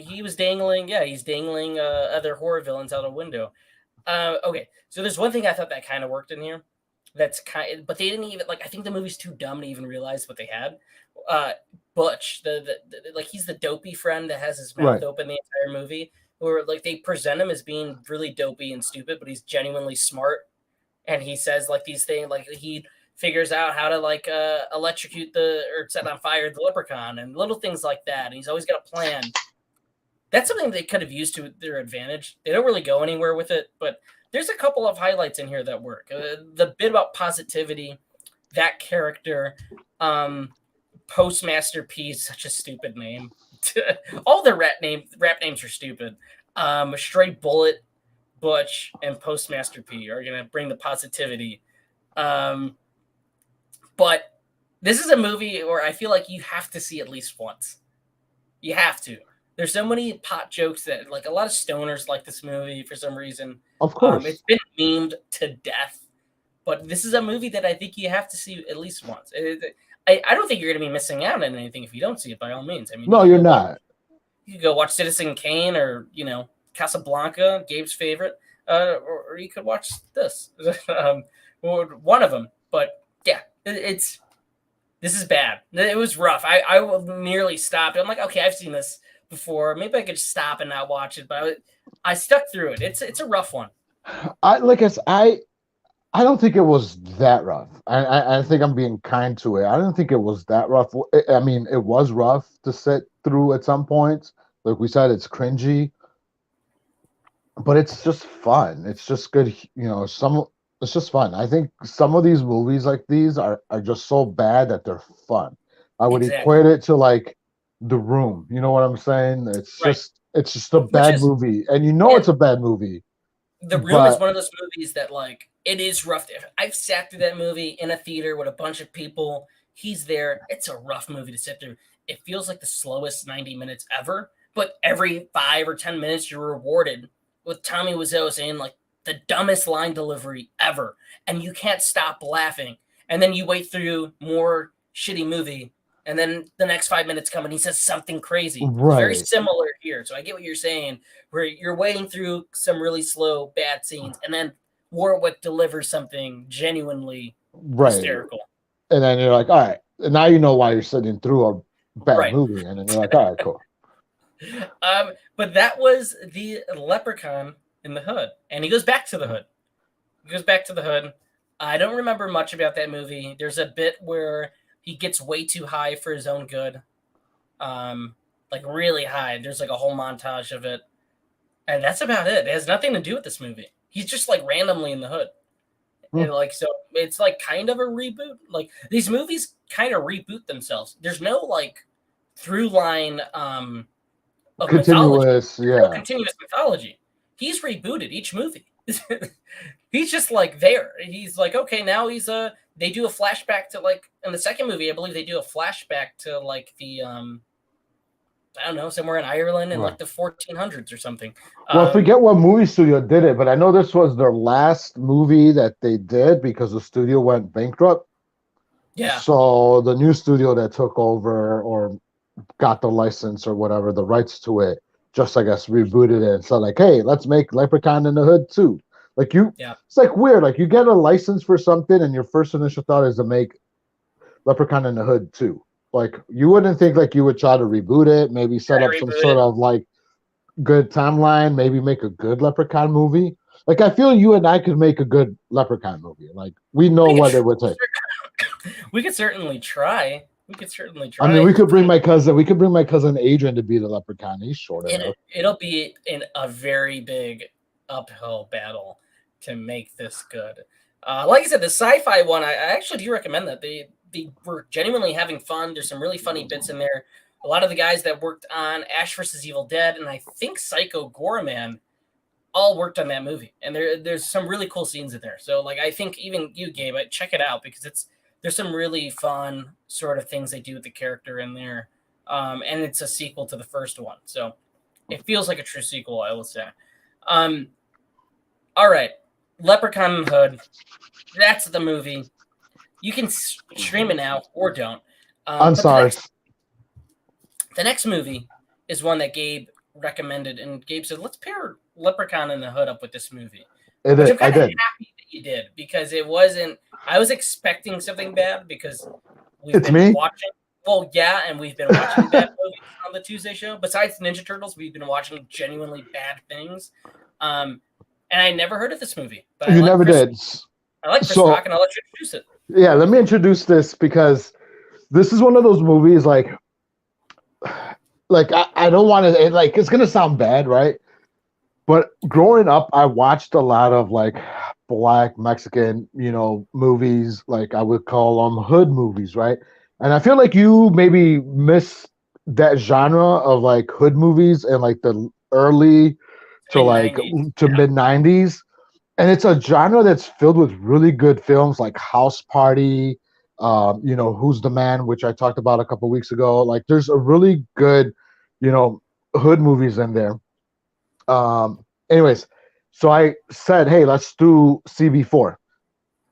He was dangling, he's dangling other horror villains out a window. Okay, so there's one thing I thought that kind of worked in here. But they didn't even, like, I think the movie's too dumb to even realize what they had. Butch, the like, he's the dopey friend that has his mouth open the entire movie. Or like they present him as being really dopey and stupid, but he's genuinely smart. And he says like these things, like he figures out how to like electrocute or set on fire the leprechaun and little things like that. And he's always got a plan. That's something they could have used to their advantage. They don't really go anywhere with it, but there's a couple of highlights in here that work. The bit about positivity, that character, Postmaster P is such a stupid name. All the rap names are stupid. Stray Bullet, Butch, and Postmaster P are gonna bring the positivity. But this is a movie where I feel like you have to see at least once. You have to. There's so many pot jokes that like a lot of stoners like this movie for some reason. Of course, it's been memed to death. But this is a movie that I think you have to see at least once. I don't think you're going to be missing out on anything if you don't see it, by all means. I mean, no, you're not. You could go watch Citizen Kane or, Casablanca, Gabe's favorite, or you could watch this, or one of them. But yeah, this is bad. It was rough. I nearly stopped. I'm like, okay, I've seen this before. Maybe I could stop and not watch it, but I stuck through it. It's a rough one. I don't think it was that rough. I think I'm being kind to it. I don't think it was that rough. I mean, it was rough to sit through at some points. Like we said, it's cringy, but it's just fun. It's just good. It's just fun. I think some of these movies like these are just so bad that they're fun. I would equate it to like The Room. You know what I'm saying? It's just a bad movie, and it's a bad movie. The Room is one of those movies that, like, it is rough. I've sat through that movie in a theater with a bunch of people. He's there. It's a rough movie to sit through. It feels like the slowest 90 minutes ever, but every 5 or 10 minutes you're rewarded with Tommy Wiseau saying, like, the dumbest line delivery ever, and you can't stop laughing. And then you wait through more shitty movie, and then the next 5 minutes come and he says something crazy. Right. Very similar here. So I get what you're saying, where you're waiting through some really slow, bad scenes, and then Warwick delivers something genuinely hysterical. And then you're like, all right, now you know why you're sitting through a bad movie. And then you're like, all right, cool. But that was the Leprechaun in the Hood. And he goes back to the Hood. I don't remember much about that movie. There's a bit where he gets way too high for his own good. Like really high. There's like a whole montage of it. And that's about it. It has nothing to do with this movie. He's just like randomly in the hood. And like, so it's like kind of a reboot. Like these movies kind of reboot themselves. There's no like through line of continuous, mythology. No continuous mythology. He's rebooted each movie. He's just like there. He's like, okay, now he's they do a flashback to like in the second movie, I believe they do a flashback to like the I don't know, somewhere in Ireland in Right. like the 1400s or something. Well, I forget what movie studio did it, but I know this was their last movie that they did because the studio went bankrupt. Yeah. So the new studio that took over or got the license or whatever, the rights to it, just I guess rebooted it and said like, hey, let's make Leprechaun in the Hood too. Like it's like weird. Like you get a license for something and your first initial thought is to make Leprechaun in the Hood too. Like you wouldn't think like you would try to reboot it, maybe set up some sort of like good timeline, maybe make a good Leprechaun movie. Like I feel you and I could make a good Leprechaun movie. Like we know what it would take. We could certainly try. I mean, we could bring my cousin Adrian to be the Leprechaun. He's short enough. It'll be in a very big uphill battle to make this good. Like I said, the sci-fi one, I actually do recommend that. They were genuinely having fun. There's some really funny bits in there. A lot of the guys that worked on Ash vs. Evil Dead and I think Psycho Goreman all worked on that movie. And there's some really cool scenes in there. So like I think even you, Gabe, check it out because there's some really fun sort of things they do with the character in there. And it's a sequel to the first one. So it feels like a true sequel, I will say. All right. Leprechaun in the Hood. That's the movie. You can stream it now or don't. I'm sorry. The next movie is one that Gabe recommended, and Gabe said, let's pair Leprechaun in the Hood up with this movie. I did. I'm kind of happy that you did because it wasn't. I was expecting something bad because we've been watching. Well, yeah, and we've been watching bad movies on the Tuesday show. Besides Ninja Turtles, we've been watching genuinely bad things. And I never heard of this movie. But you never did. I like Chris Rock, and I'll let you introduce it. Yeah, let me introduce this because this is one of those movies like I don't want to like it's gonna sound bad, right? But growing up, I watched a lot of like Black Mexican, movies. Like I would call them hood movies, right? And I feel like you maybe miss that genre of like hood movies and like the early to like to mid 90s. And it's a genre that's filled with really good films like House Party, Who's the Man, which I talked about a couple weeks ago. Like there's a really good, hood movies in there. Anyways, so I said, hey, let's do CB4.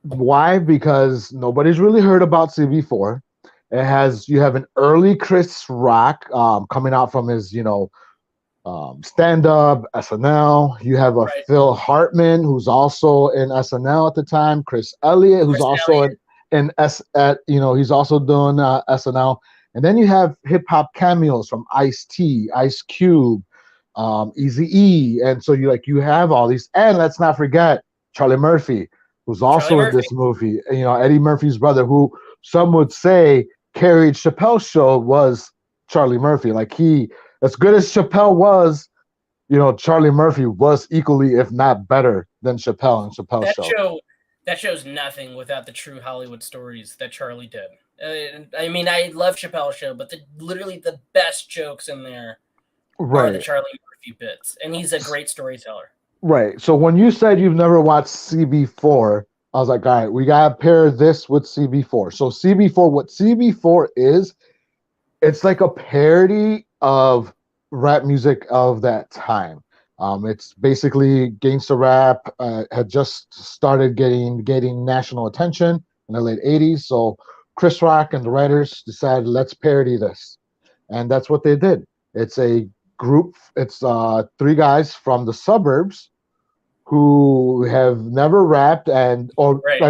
Why? Because nobody's really heard about CB4. You have an early Chris Rock coming out from his, stand-up, SNL. You have a Phil Hartman, who's also in SNL at the time. Chris Elliott, who's also he's also doing SNL. And then you have hip-hop cameos from Ice-T, Ice Cube, Eazy-E. And so you have all these. And let's not forget Charlie Murphy, who's also in this movie. Eddie Murphy's brother, who some would say carried Chappelle's show, was Charlie Murphy. Like as good as Chappelle was, Charlie Murphy was equally, if not better, than Chappelle and Chappelle's show. That show's nothing without the true Hollywood stories that Charlie did. I mean, I love Chappelle's show, but literally the best jokes in there are the Charlie Murphy bits, and he's a great storyteller. Right. So when you said you've never watched CB4, I was like, all right, we gotta pair this with CB4. So CB4, what CB4 is, it's like a parody of rap music of that time. It's basically gangsta rap had just started getting national attention in the late 80s. So Chris Rock and the writers decided, let's parody this. And that's what they did. It's a group. It's three guys from the suburbs who have never rapped they love rap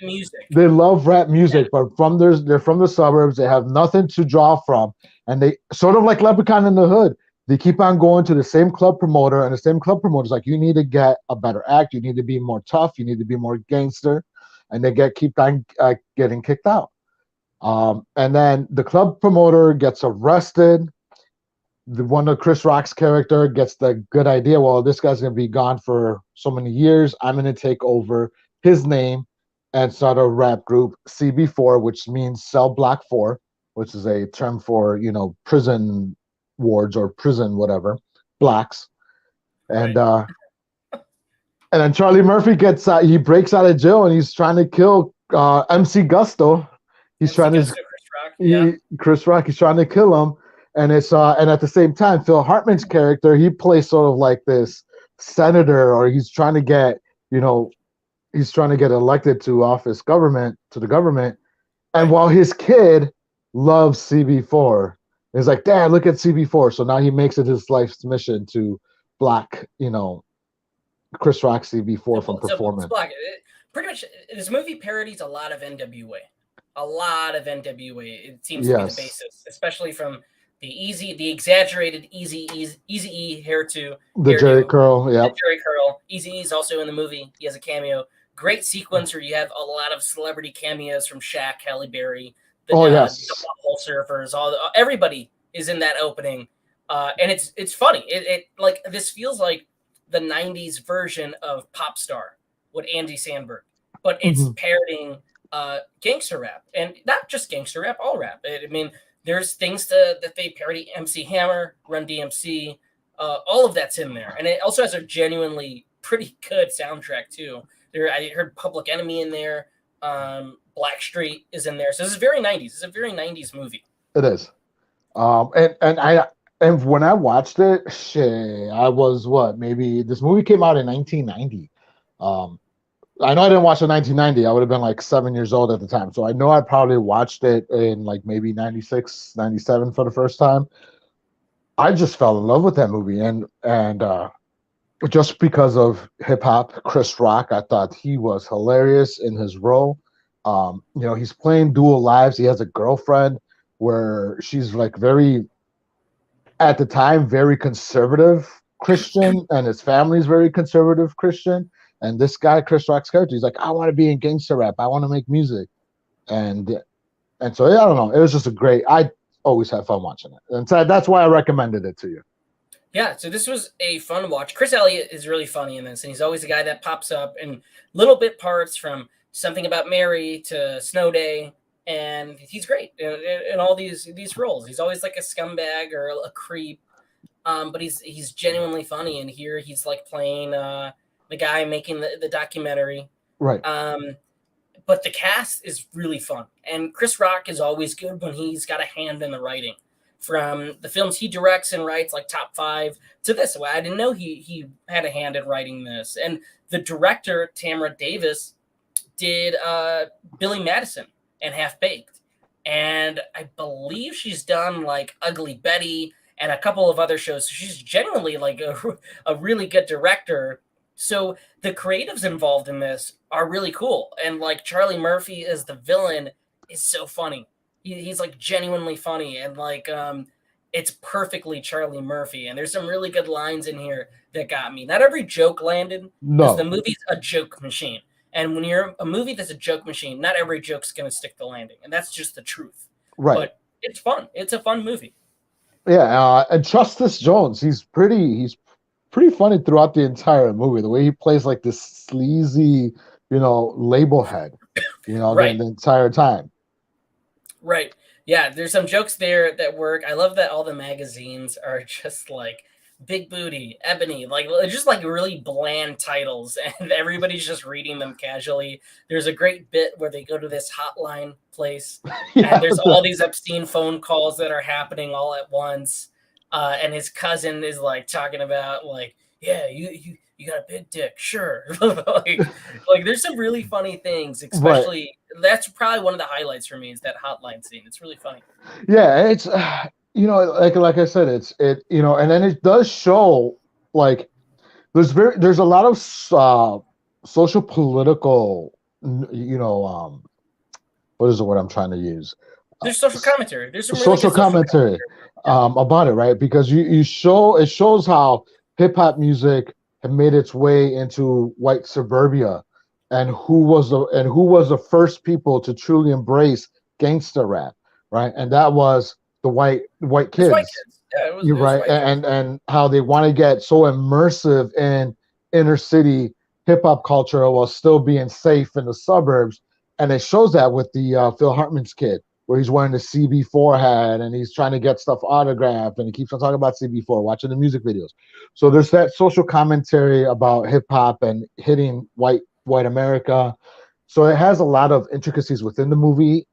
music. They love rap music, but they're from the suburbs. They have nothing to draw from, and they sort of like Leprechaun in the Hood. They keep on going to the same club promoter, and the same club promoter's like, you need to get a better act. You need to be more tough. You need to be more gangster, and they keep on getting kicked out. And then the club promoter gets arrested. One of Chris Rock's character gets the good idea, well, this guy's going to be gone for so many years. I'm going to take over his name and start a rap group, CB4, which means Cell Block 4, which is a term for, prison wards or prison whatever, blocks. And and then Charlie Murphy he breaks out of jail and he's trying to kill MC Gusto. He's trying to... Yeah. Chris Rock is trying to kill him, and it's and at the same time, Phil Hartman's character, he plays sort of like this senator, or he's trying to get, he's trying to get elected to office to the government. And while his kid loves CB4, he's like, Dad, look at CB4. So now he makes it his life's mission to block, Chris Rock CB4 from performing. Pretty much, this movie parodies a lot of NWA. A lot of NWA. It seems to be the basis, especially from the exaggerated Easy hair to the Jerry curl. Yeah, Jerry curl. Easy is also in the movie. He has a cameo. Great sequence where you have a lot of celebrity cameos from Shaq, Halle Berry, the Hole Surfers. Everybody is in that opening, and it's funny. It like this feels like the '90s version of Pop Star with Andy Samberg, but it's parodying gangster rap, and not just gangster rap, all rap. I mean, there's things that they parody: MC Hammer, Run DMC, all of that's in there, and it also has a genuinely pretty good soundtrack too. I heard Public Enemy in there. Blackstreet is in there. So this is very 90s. It's a very 90s movie. It is. And when I watched it, I was maybe this movie came out in 1990. I know I didn't watch it in 1990. I would have been like 7 years old at the time. So I know I probably watched it in like maybe 96, 97 for the first time. I just fell in love with that movie. And just because of hip hop, Chris Rock, I thought he was hilarious in his role. He's playing dual lives. He has a girlfriend where she's like at the time, very conservative Christian, and his family's very conservative Christian. And this guy, Chris Rock's character, he's like, I want to be in gangster rap. I want to make music. And so, I don't know. It was just I always had fun watching it. And so that's why I recommended it to you. Yeah, so this was a fun watch. Chris Elliott is really funny in this, and he's always the guy that pops up in little bit parts from Something About Mary to Snow Day, and he's great in all these roles. He's always like a scumbag or a creep, but he's genuinely funny. And here he's like playing the guy making the documentary. Right. But the cast is really fun, and Chris Rock is always good when he's got a hand in the writing. From the films he directs and writes, like Top 5, to this. I didn't know he had a hand in writing this. And the director, Tamara Davis, did Billy Madison and Half Baked. And I believe she's done like Ugly Betty and a couple of other shows. So she's genuinely like a really good director. So the creatives involved in this are really cool. And like Charlie Murphy as the villain is so funny. He's like genuinely funny, and like it's perfectly Charlie Murphy. And there's some really good lines in here that got me. Not every joke landed because the movie's a joke machine. And when you're a movie that's a joke machine, not every joke's going to stick the landing. And that's just the truth. Right. But it's fun. It's a fun movie. Yeah. And Justice Jones, he's pretty funny throughout the entire movie. The way he plays like this sleazy, label head, right. the entire time. Right. Yeah, there's some jokes there that work. I love that all the magazines are just like Big Booty, Ebony, like just like really bland titles, and everybody's just reading them casually. There's a great bit where they go to this hotline place, and there's all these obscene phone calls that are happening all at once. And his cousin is like talking about like, yeah, you got a big dick, sure. like there's some really funny things, especially that's probably one of the highlights for me is that hotline scene. It's really funny. Yeah, it's like I said, and then it does show like there's a lot of social political, what is the word I'm trying to use? There's social commentary. There's some really social commentary about it, right? Because it shows how hip hop music had made its way into white suburbia, and who was the first people to truly embrace gangster rap, right? And that was the white kids. White kids. Yeah, You're right, and how they want to get so immersive in inner city hip hop culture while still being safe in the suburbs, and it shows that with the Phil Hartman's kid, where he's wearing the CB4 hat and he's trying to get stuff autographed, and he keeps on talking about CB4, watching the music videos. So there's that social commentary about hip hop and hitting white America. So it has a lot of intricacies within the movie,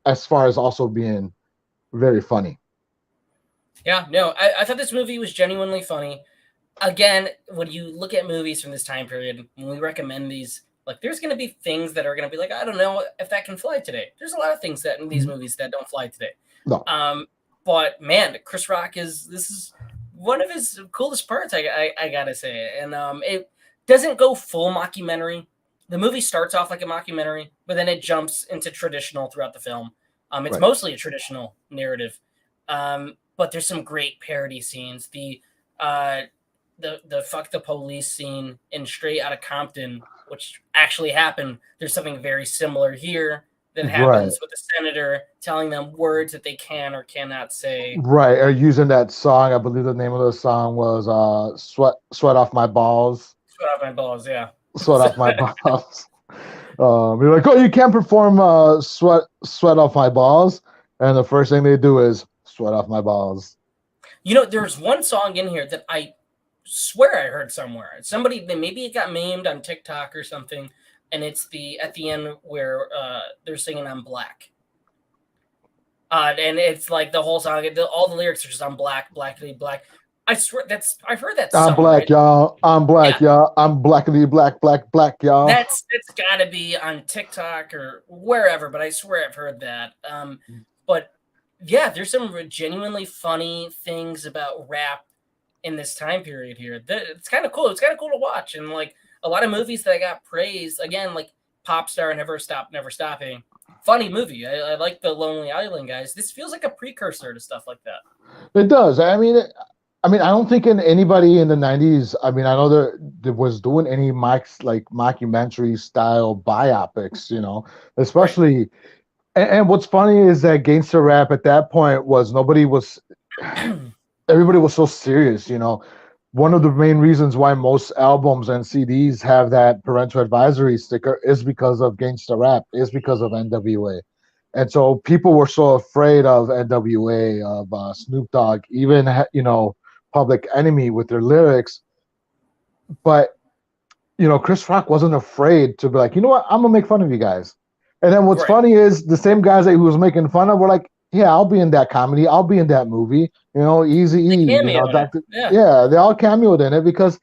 as far as also being very funny. Yeah, no, I thought this movie was genuinely funny. Again, when you look at movies from this time period, when we recommend these, like, there's going to be things that are going to be like, I don't know if that can fly today. There's a lot of things that in these movies that don't fly today. No. But man, Chris Rock this is one of his coolest parts. I gotta say, and it doesn't go full mockumentary. The movie starts off like a mockumentary, but then it jumps into traditional throughout the film. It's mostly a traditional narrative. But there's some great parody scenes. The fuck the police scene in Straight Outta Compton, which actually happened. There's something very similar here that happens with the senator telling them words that they can or cannot say. Right, or using that song. I believe the name of the song was "Sweat Off My Balls." Sweat off my balls, yeah. Sweat off my balls. You're like, oh, you can't perform sweat off my balls, and the first thing they do is sweat off my balls. You know, there's one song in here that I swear I heard somewhere. Maybe it got memed on TikTok or something, and it's at the end where they're singing "I'm Black." And it's like the whole song, all the lyrics are just "I'm black, blackity black." I swear I've heard that song. I'm black, y'all. I'm black, y'all. I'm blackity black, black, y'all. That's gotta be on TikTok or wherever, but I swear I've heard that. But yeah, there's some genuinely funny things about rap in this time period here. It's kind of cool. It's kind of cool to watch. And like a lot of movies that I got praised, again, like Popstar, Never Stop, Never Stopping. Funny movie. I like the Lonely Island guys. This feels like a precursor to stuff like that. It does. I mean, I don't think anybody in the 90s, I mean, I know there was doing any mockumentary style biopics, you know, especially. And what's funny is that gangster rap at that point everybody was so serious, you know. One of the main reasons why most albums and CDs have that parental advisory sticker is because of gangster rap, is because of NWA. And so people were so afraid of NWA, of Snoop Dogg, even, you know, Public Enemy with their lyrics. But, you know, Chris Rock wasn't afraid to be like, you know what, I'm going to make fun of you guys. And then what's funny is the same guys that he was making fun of were like, yeah, I'll be in that comedy. I'll be in that movie. You know, Easy-E. You know, yeah, they all cameoed in it because,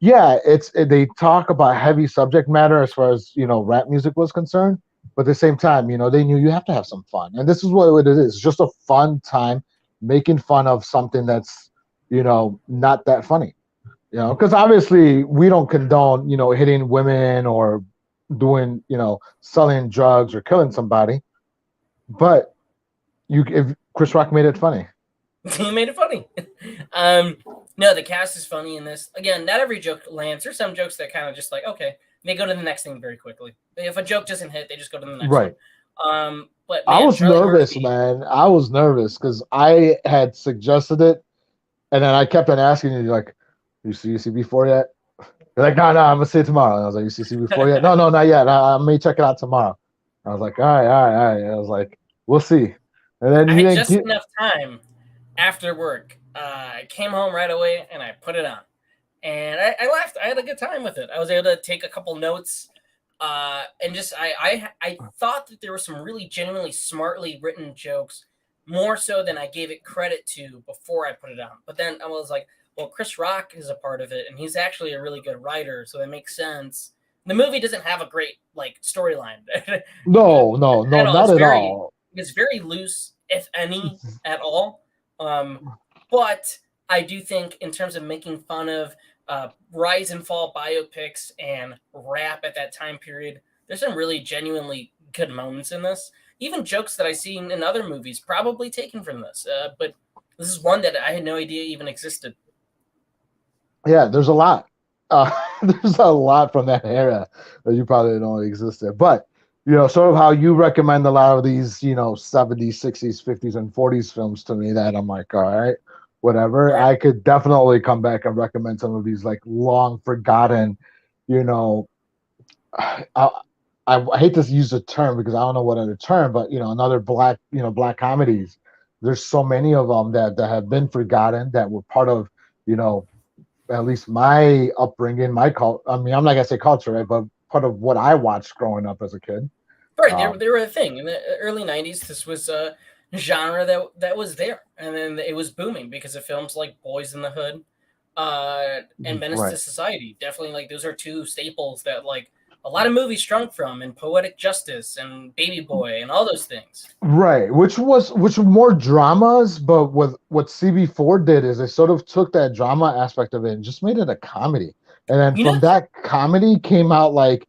they talk about heavy subject matter as far as, you know, rap music was concerned. But at the same time, you know, they knew you have to have some fun. And this is what it is. It's just a fun time making fun of something that's, you know, not that funny. You know, because obviously we don't condone, you know, hitting women or doing, you know, selling drugs or killing somebody. But if Chris Rock made it funny. He made it funny. No, the cast is funny in this. Again, not every joke lands. There's some jokes that kind of just like, okay, they go to the next thing very quickly. If a joke doesn't hit, they just go to the next one. But man, I was nervous, man. I was nervous because I had suggested it, and then I kept on asking you, like, you see CB4 yet? You're like, no, I'm gonna see it tomorrow. And I was like, you see CB4 yet? No, not yet. I may check it out tomorrow. I was like, all right. I was like, we'll see. And then I had just enough time after work. I came home right away and I put it on, and I laughed. I had a good time with it. I was able to take a couple notes, and just I thought that there were some really genuinely smartly written jokes, more so than I gave it credit to before I put it on. But then I was like, well, Chris Rock is a part of it, and he's actually a really good writer, so that makes sense. The movie doesn't have a great like storyline. No, not at all. It's very loose, if any, at all. But I do think in terms of making fun of rise and fall biopics and rap at that time period, there's some really genuinely good moments in this. Even jokes that I've seen in other movies probably taken from this. But this is one that I had no idea even existed. Yeah, there's a lot. There's a lot from that era that you probably don't know existed. But, you know, sort of how you recommend a lot of these, you know, 70s, 60s, 50s, and 40s films to me that I'm like, all right, whatever. Right. I could definitely come back and recommend some of these like long forgotten, you know, I hate to use the term because I don't know what other term, but, you know, another black comedies. There's so many of them that have been forgotten that were part of, you know, at least my upbringing, my culture. I mean, I'm not gonna say culture, right? But part of what I watched growing up as a kid. Right, they were a thing in the early '90s. This was a genre that was there, and then it was booming because of films like Boys in the Hood, and Menace Right. to Society. Definitely, like those are two staples that like a lot of movies strung from, and Poetic Justice and Baby Boy and all those things. Right, which were more dramas, but what CB4 did is they sort of took that drama aspect of it and just made it a comedy. And then You from know, that comedy came out like,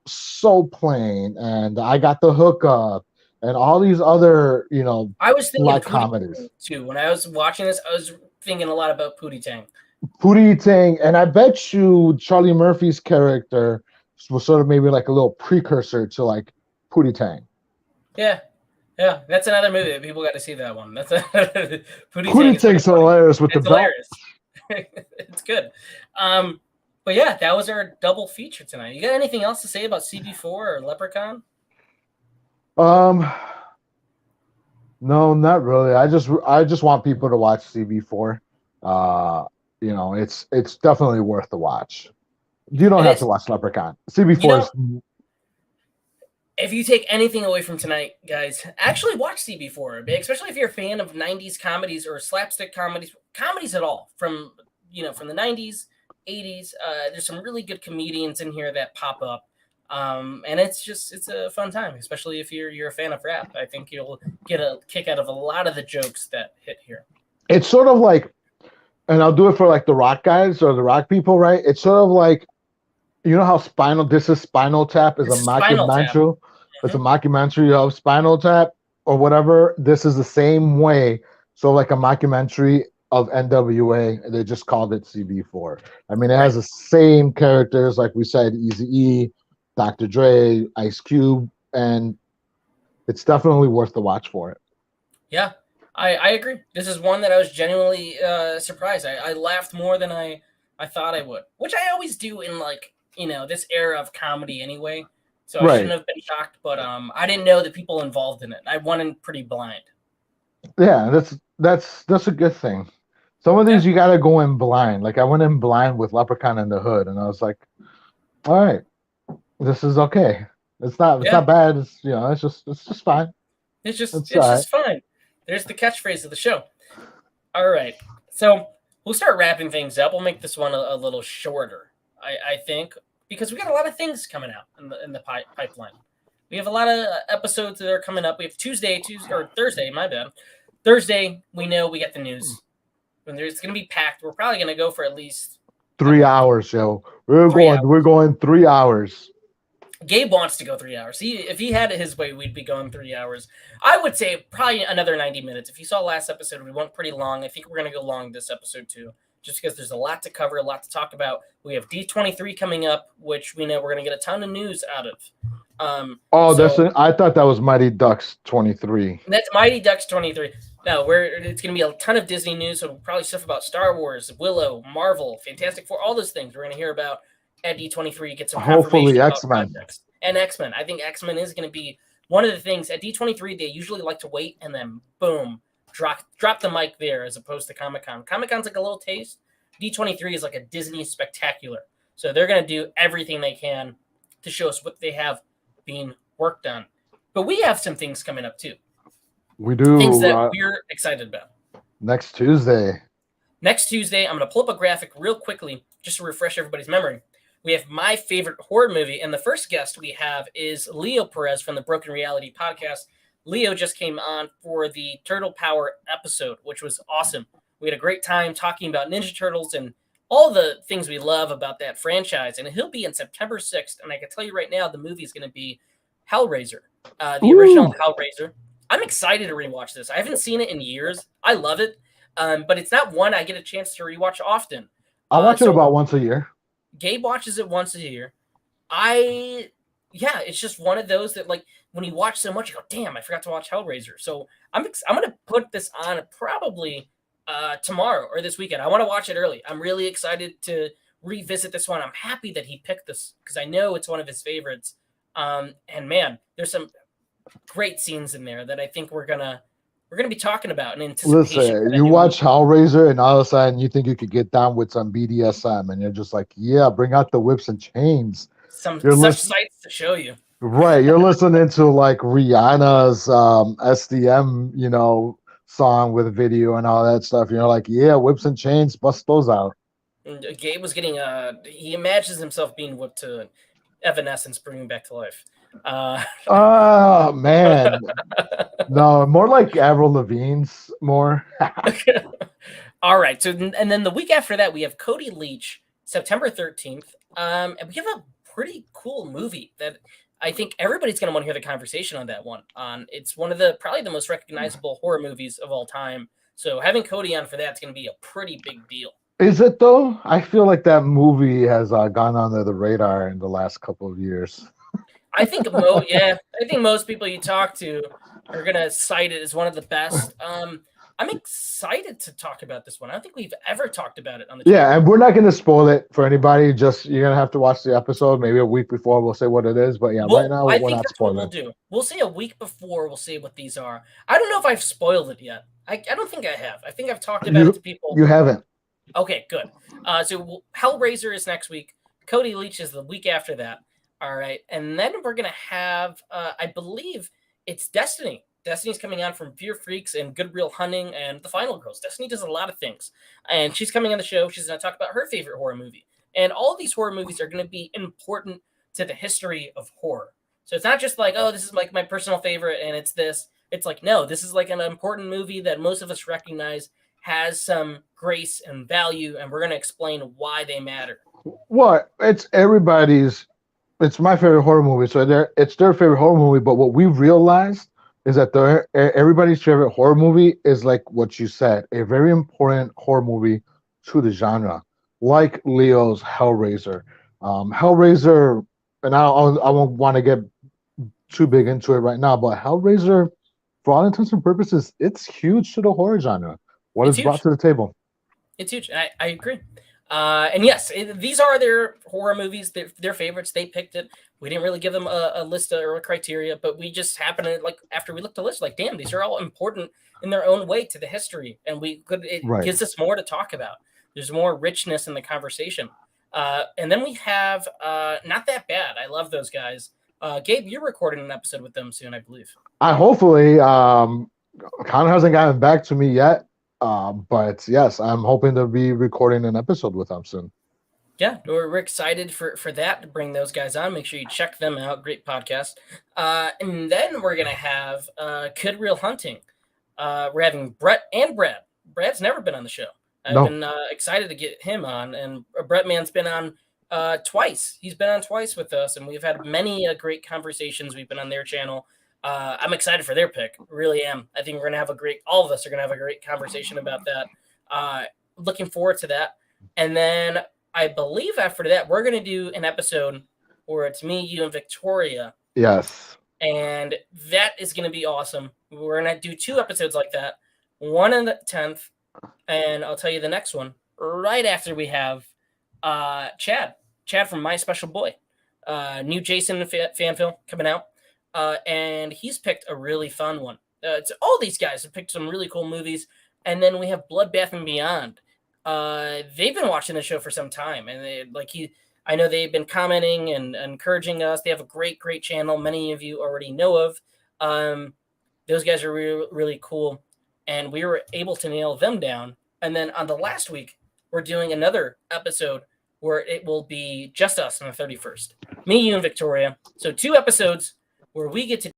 So Plain and I Got the Hookup and all these other, I was thinking like Pootie comedies. Tang too. When I was watching this, I was thinking a lot about Pootie Tang. Pootie Tang, and I bet you Charlie Murphy's character was sort of maybe like a little precursor to like Pootie Tang. Yeah, that's another movie that people got to see. That one. That's Pootie Tang's hilarious with the belt. It's good. But yeah, that was our double feature tonight. You got anything else to say about CB4 or Leprechaun? No, not really. I just want people to watch CB4. It's definitely worth the watch. You don't have to watch Leprechaun. CB4 is. If you take anything away from tonight, guys, actually watch CB4, especially if you're a fan of 90s comedies or slapstick comedies at all from the 90s, 80s. There's some really good comedians in here that pop up. And it's a fun time, especially if you're a fan of rap. I think you'll get a kick out of a lot of the jokes that hit here. It's sort of like, and I'll do it for like the rock guys or the rock people, right? It's sort of like, how Spinal Tap is a mockumentary. It's a mockumentary of Spinal Tap or whatever. This is the same way. So like a mockumentary of NWA, they just called it CB4. I mean, it has the same characters, like we said, Eazy-E, Dr. Dre, Ice Cube, and it's definitely worth the watch for it. Yeah, I agree. This is one that I was genuinely surprised. I laughed more than I thought I would, which I always do in like, this era of comedy anyway. So I shouldn't have been shocked, but I didn't know the people involved in it. I went in pretty blind. Yeah, that's a good thing. Some of these you gotta go in blind. Like I went in blind with Leprechaun in the Hood, and I was like, all right, this is okay. It's not bad. It's it's just fine. It's just fine. There's the catchphrase of the show. All right, so we'll start wrapping things up. We'll make this one a little shorter, I think, because we got a lot of things coming out in the pipeline. We have a lot of episodes that are coming up. We have Thursday, my bad. Thursday, we know we got the news. When it's going to be packed, we're probably going to go for at least 3 hours, yo. We're going 3 hours. Gabe wants to go 3 hours. If he had it his way, we'd be going 3 hours. I would say probably another 90 minutes. If you saw last episode, we went pretty long. I think we're going to go long this episode too, just because there's a lot to cover, a lot to talk about. We have D23 coming up, which we know we're going to get a ton of news out of. I thought that was Mighty Ducks 23. That's Mighty Ducks 23. No, it's going to be a ton of Disney news, so probably stuff about Star Wars, Willow, Marvel, Fantastic Four, all those things we're going to hear about at D23. Get some hopefully about X-Men projects. And X-Men. I think X-Men is going to be one of the things at D23. They usually like to wait and then boom, drop the mic there, as opposed to Comic-Con. Comic-Con's like a little taste. D23 is like a Disney spectacular, so they're going to do everything they can to show us what they have being worked on. But we have some things coming up too. We do. Things that we're excited about. Next Tuesday, I'm going to pull up a graphic real quickly just to refresh everybody's memory. We have my favorite horror movie, and the first guest we have is Leo Perez from the Broken Reality podcast. Leo just came on for the Turtle Power episode, which was awesome. We had a great time talking about Ninja Turtles and all the things we love about that franchise, and he'll be in September 6th, and I can tell you right now the movie is going to be Hellraiser, the original Hellraiser. I'm excited to rewatch this. I haven't seen it in years. I love it, but it's not one I get a chance to rewatch often. I watch it about once a year. Gabe watches it once a year. It's just one of those that, like, when you watch so much, you go, damn, I forgot to watch Hellraiser. So I'm going to put this on probably tomorrow or this weekend. I want to watch it early. I'm really excited to revisit this one. I'm happy that he picked this because I know it's one of his favorites. And man, there's some great scenes in there that I think we're gonna be talking about in anticipation. Listen, you watch Hellraiser and all of a sudden you think you could get down with some BDSM and you're just like, yeah, bring out the whips and chains. Such sights to show you. Right, you're listening to like Rihanna's SDM, song with video and all that stuff. You're like, yeah, whips and chains, bust those out. And Gabe was getting he imagines himself being whipped to Evanescence, bringing back to life. Oh man, no, more like Avril Lavigne's more. All right. So, and then the week after that, we have Cody Leach, September 13th. And we have a pretty cool movie that I think everybody's going to want to hear the conversation on that one. It's one of probably the most recognizable horror movies of all time. So having Cody on for that is going to be a pretty big deal. Is it though? I feel like that movie has gone under the radar in the last couple of years. I think most people you talk to are going to cite it as one of the best. I'm excited to talk about this one. I don't think we've ever talked about it on the channel. Yeah, and we're not going to spoil it for anybody. Just you're going to have to watch the episode. Maybe a week before we'll say what it is. But yeah, right now I we're think not that's what spoiling. we'll do. We'll say a week before. We'll say what these are. I don't know if I've spoiled it yet. I don't think I have. I think I've talked about it to people. You haven't. Okay, good. So Hellraiser is next week. Cody Leach is the week after that. All right, and then we're gonna have, I believe it's Destiny. Destiny's coming on from Fear Freaks and Good Real Hunting and The Final Girls. Destiny does a lot of things, and she's coming on the show. She's gonna talk about her favorite horror movie, and all of these horror movies are gonna be important to the history of horror. So it's not just like, oh, this is like my personal favorite, and it's this. It's like, no, this is like an important movie that most of us recognize has some grace and value, and we're going to explain why they matter. Well, it's everybody's. It's my favorite horror movie, so it's their favorite horror movie. But what we've realized is that everybody's favorite horror movie is like what you said, a very important horror movie to the genre, like Leo's Hellraiser. Hellraiser, and I won't want to get too big into it right now, but Hellraiser, for all intents and purposes, it's huge to the horror genre. What it's brought to the table. It's huge. I agree. And yes, these are their horror movies, their favorites. They picked it. We didn't really give them a list or a criteria, but we just happened to, like, after we looked at the list, like, damn, these are all important in their own way to the history. And it gives us more to talk about. There's more richness in the conversation. And then we have Not That Bad. I love those guys. Gabe, you're recording an episode with them soon, I believe. Hopefully, Connor hasn't gotten back to me yet. But yes, I'm hoping to be recording an episode with them soon. Yeah, we're excited for that, to bring those guys on. Make sure you check them out. Great podcast. And then we're going to have Good Real Hunting. We're having Brett and Brad. Brad's never been on the show. I've been excited to get him on. And Brett Man's been on twice. He's been on twice with us, and we've had many great conversations. We've been on their channel. I'm excited for their pick. Really am. I think we're going to have all of us are going to have a great conversation about that. Looking forward to that. And then I believe after that, we're going to do an episode where it's me, you, and Victoria. Yes. And that is going to be awesome. We're going to do 2 episodes like that. One on the 10th. And I'll tell you the next one right after we have Chad from My Special Boy. New Jason fan film coming out. And he's picked a really fun one. It's all these guys have picked some really cool movies. And then we have Bloodbath and Beyond. They've been watching the show for some time, and I know they've been commenting and encouraging us. They have a great channel. Many of you already know of. Those guys are really, really cool, and we were able to nail them down. And then on the last week, we're doing another episode where it will be just us on the 31st. Me, you, and Victoria. So 2 episodes where we get to.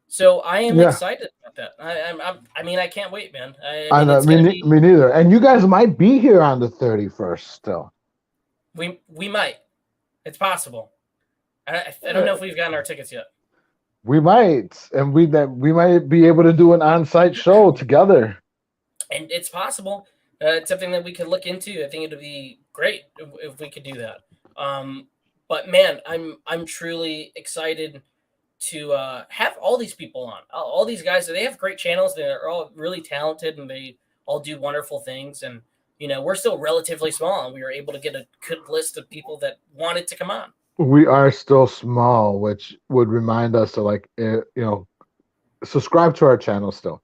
So I am excited about that. I mean, I can't wait, man. Me neither. And you guys might be here on the 31st still. We might. It's possible. I don't know if we've gotten our tickets yet. We might, and we might be able to do an on-site show together. And it's possible. It's something that we could look into. I think it would be great if we could do that. But man, I'm truly excited to have all these people on. All these guys, they have great channels. They're all really talented, and they all do wonderful things. And we're still relatively small, and we were able to get a good list of people that wanted to come on. We are still small, which would remind us to subscribe to our channel still.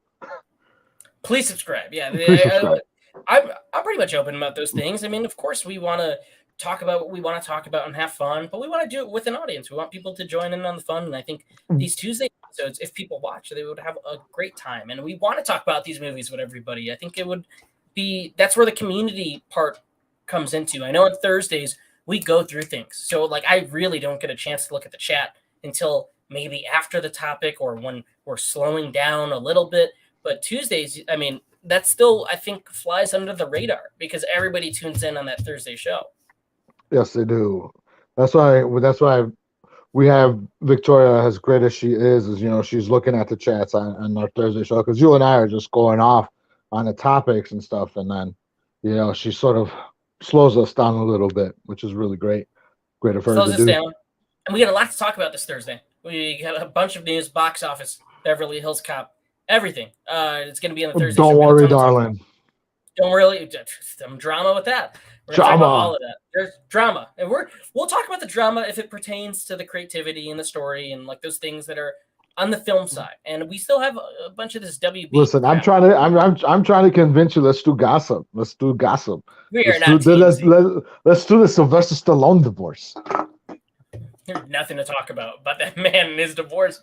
Please subscribe. Yeah, Please subscribe. I'm pretty much open about those things. I mean, of course, we want to talk about what we want to talk about and have fun, but we want to do it with an audience. We want people to join in on the fun. And I think these Tuesday episodes, if people watch, they would have a great time. And we want to talk about these movies with everybody. I think it would be, that's where the community part comes into. I know on Thursdays we go through things. So like, I really don't get a chance to look at the chat until maybe after the topic or when we're slowing down a little bit. But Tuesdays, I mean, that still, I think, flies under the radar because everybody tunes in on that Thursday show. Yes, they do. That's why we have Victoria, as great as she is, she's looking at the chats on our Thursday show, because you and I are just going off on the topics and stuff, and then she sort of slows us down a little bit, which is really great of her Slows to us do. down. And we got a lot to talk about this Thursday. We got a bunch of news, box office, Beverly Hills Cop, everything. It's going to be on the Thursday Don't show. worry, darling. Don't really some drama with that. We're going to talk about all of that. There's drama, and we'll talk about the drama if it pertains to the creativity and the story and like those things that are on the film side. And we still have a bunch of this WB. Listen, crap. I'm trying to convince you. Let's do gossip. Let's do gossip. We are Let's not do, let's, TMZ. let's do the Sylvester Stallone divorce. There's nothing to talk about that man and his divorce.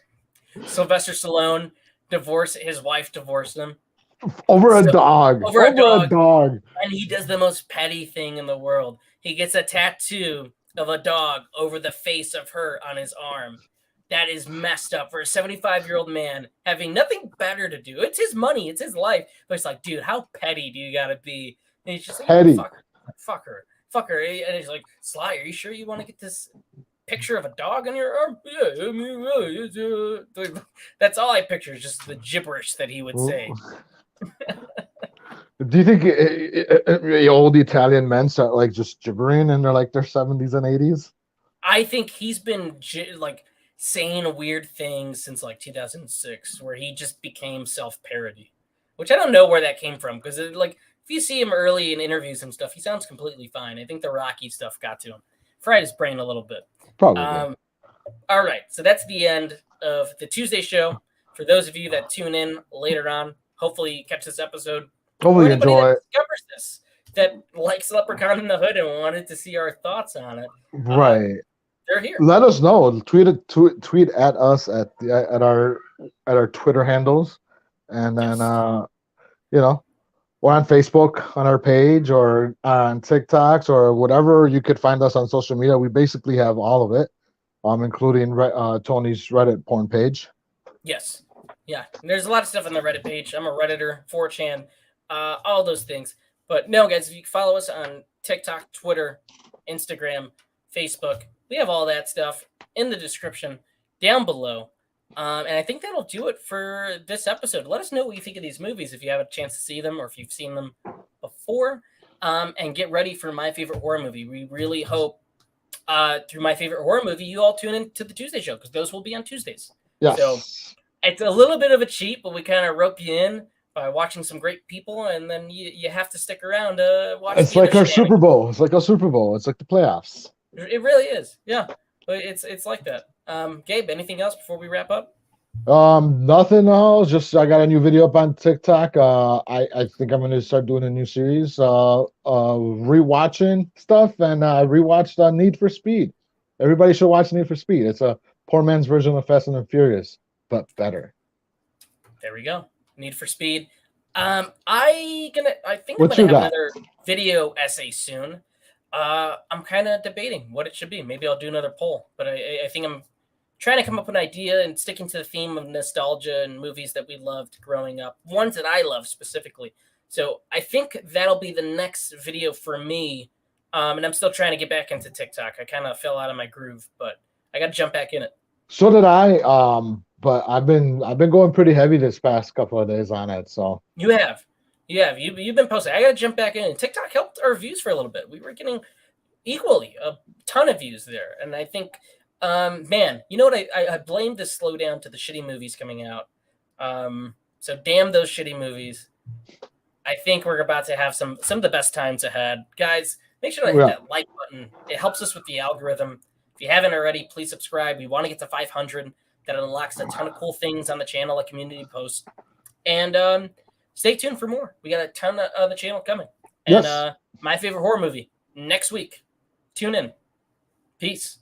Sylvester Stallone divorced his wife, divorced him. Over a dog. Over a dog. And he does the most petty thing in the world. He gets a tattoo of a dog over the face of her on his arm. That is messed up for a 75-year-old man having nothing better to do. It's his money. It's his life. But it's like, dude, how petty do you got to be? And he's just like, petty. Fuck her. And he's like, Sly, are you sure you want to get this picture of a dog on your arm? Yeah, I mean, really. That's all I picture is just the gibberish that he would say. Do you think old Italian men start like just gibbering in their 70s and 80s? I think he's been like saying weird things since like 2006, where he just became self-parody, which I don't know where that came from, because like if you see him early in interviews and stuff, he sounds completely fine. I think the Rocky stuff got to him, fried his brain a little bit. Probably. All right, so that's the end of the Tuesday show. For those of you that tune in later on, hopefully you catch this episode. Hopefully enjoy it. Discovers this, that likes Leprechaun in the Hood and wanted to see our thoughts on it. Right. They're here. Let us know. Tweet at us at our Twitter handles, and then or on Facebook on our page, or on TikToks, or whatever. You could find us on social media. We basically have all of it, including Tony's Reddit porn page. Yes. Yeah. And there's a lot of stuff on the Reddit page. I'm a Redditor, 4chan, all those things. But no, guys, if you follow us on TikTok, Twitter, Instagram, Facebook, we have all that stuff in the description down below. And I think that'll do it for this episode. Let us know what you think of these movies if you have a chance to see them or if you've seen them before. And get ready for My Favorite Horror Movie. We really hope through My Favorite Horror Movie you all tune in to the Tuesday show, because those will be on Tuesdays. Yes. So it's a little bit of a cheat, but we kind of rope you in by watching some great people, and then you have to stick around to watch. It's like our Super Bowl. It's like our Super Bowl. It's like the playoffs. It really is. Yeah. But it's like that. Gabe, anything else before we wrap up? Nothing else. Just I got a new video up on TikTok. I think I'm gonna start doing a new series. Rewatching stuff, and I rewatched Need for Speed. Everybody should watch Need for Speed. It's a poor man's version of Fast and Furious, but better. There we go. Need for Speed. I think I'm gonna have another video essay soon. I'm kind of debating what it should be. Maybe I'll do another poll, but I think I'm trying to come up with an idea and sticking to the theme of nostalgia and movies that we loved growing up, ones that I love specifically. So I think that'll be the next video for me. And I'm still trying to get back into TikTok. I kind of fell out of my groove, but I got to jump back in it. So did I. But I've been going pretty heavy this past couple of days on it. So you have. You've been posting. I got to jump back in. TikTok helped our views for a little bit. We were getting equally a ton of views there, and I think, man, you know what? I blamed this slowdown to the shitty movies coming out. So damn those shitty movies. I think we're about to have some of the best times ahead, guys. Make sure to hit that like button. It helps us with the algorithm. If you haven't already, please subscribe. We want to get to 500. That unlocks a ton of cool things on the channel, like community posts. And stay tuned for more. We got a ton of the channel coming. And My Favorite Horror Movie next week. Tune in. Peace.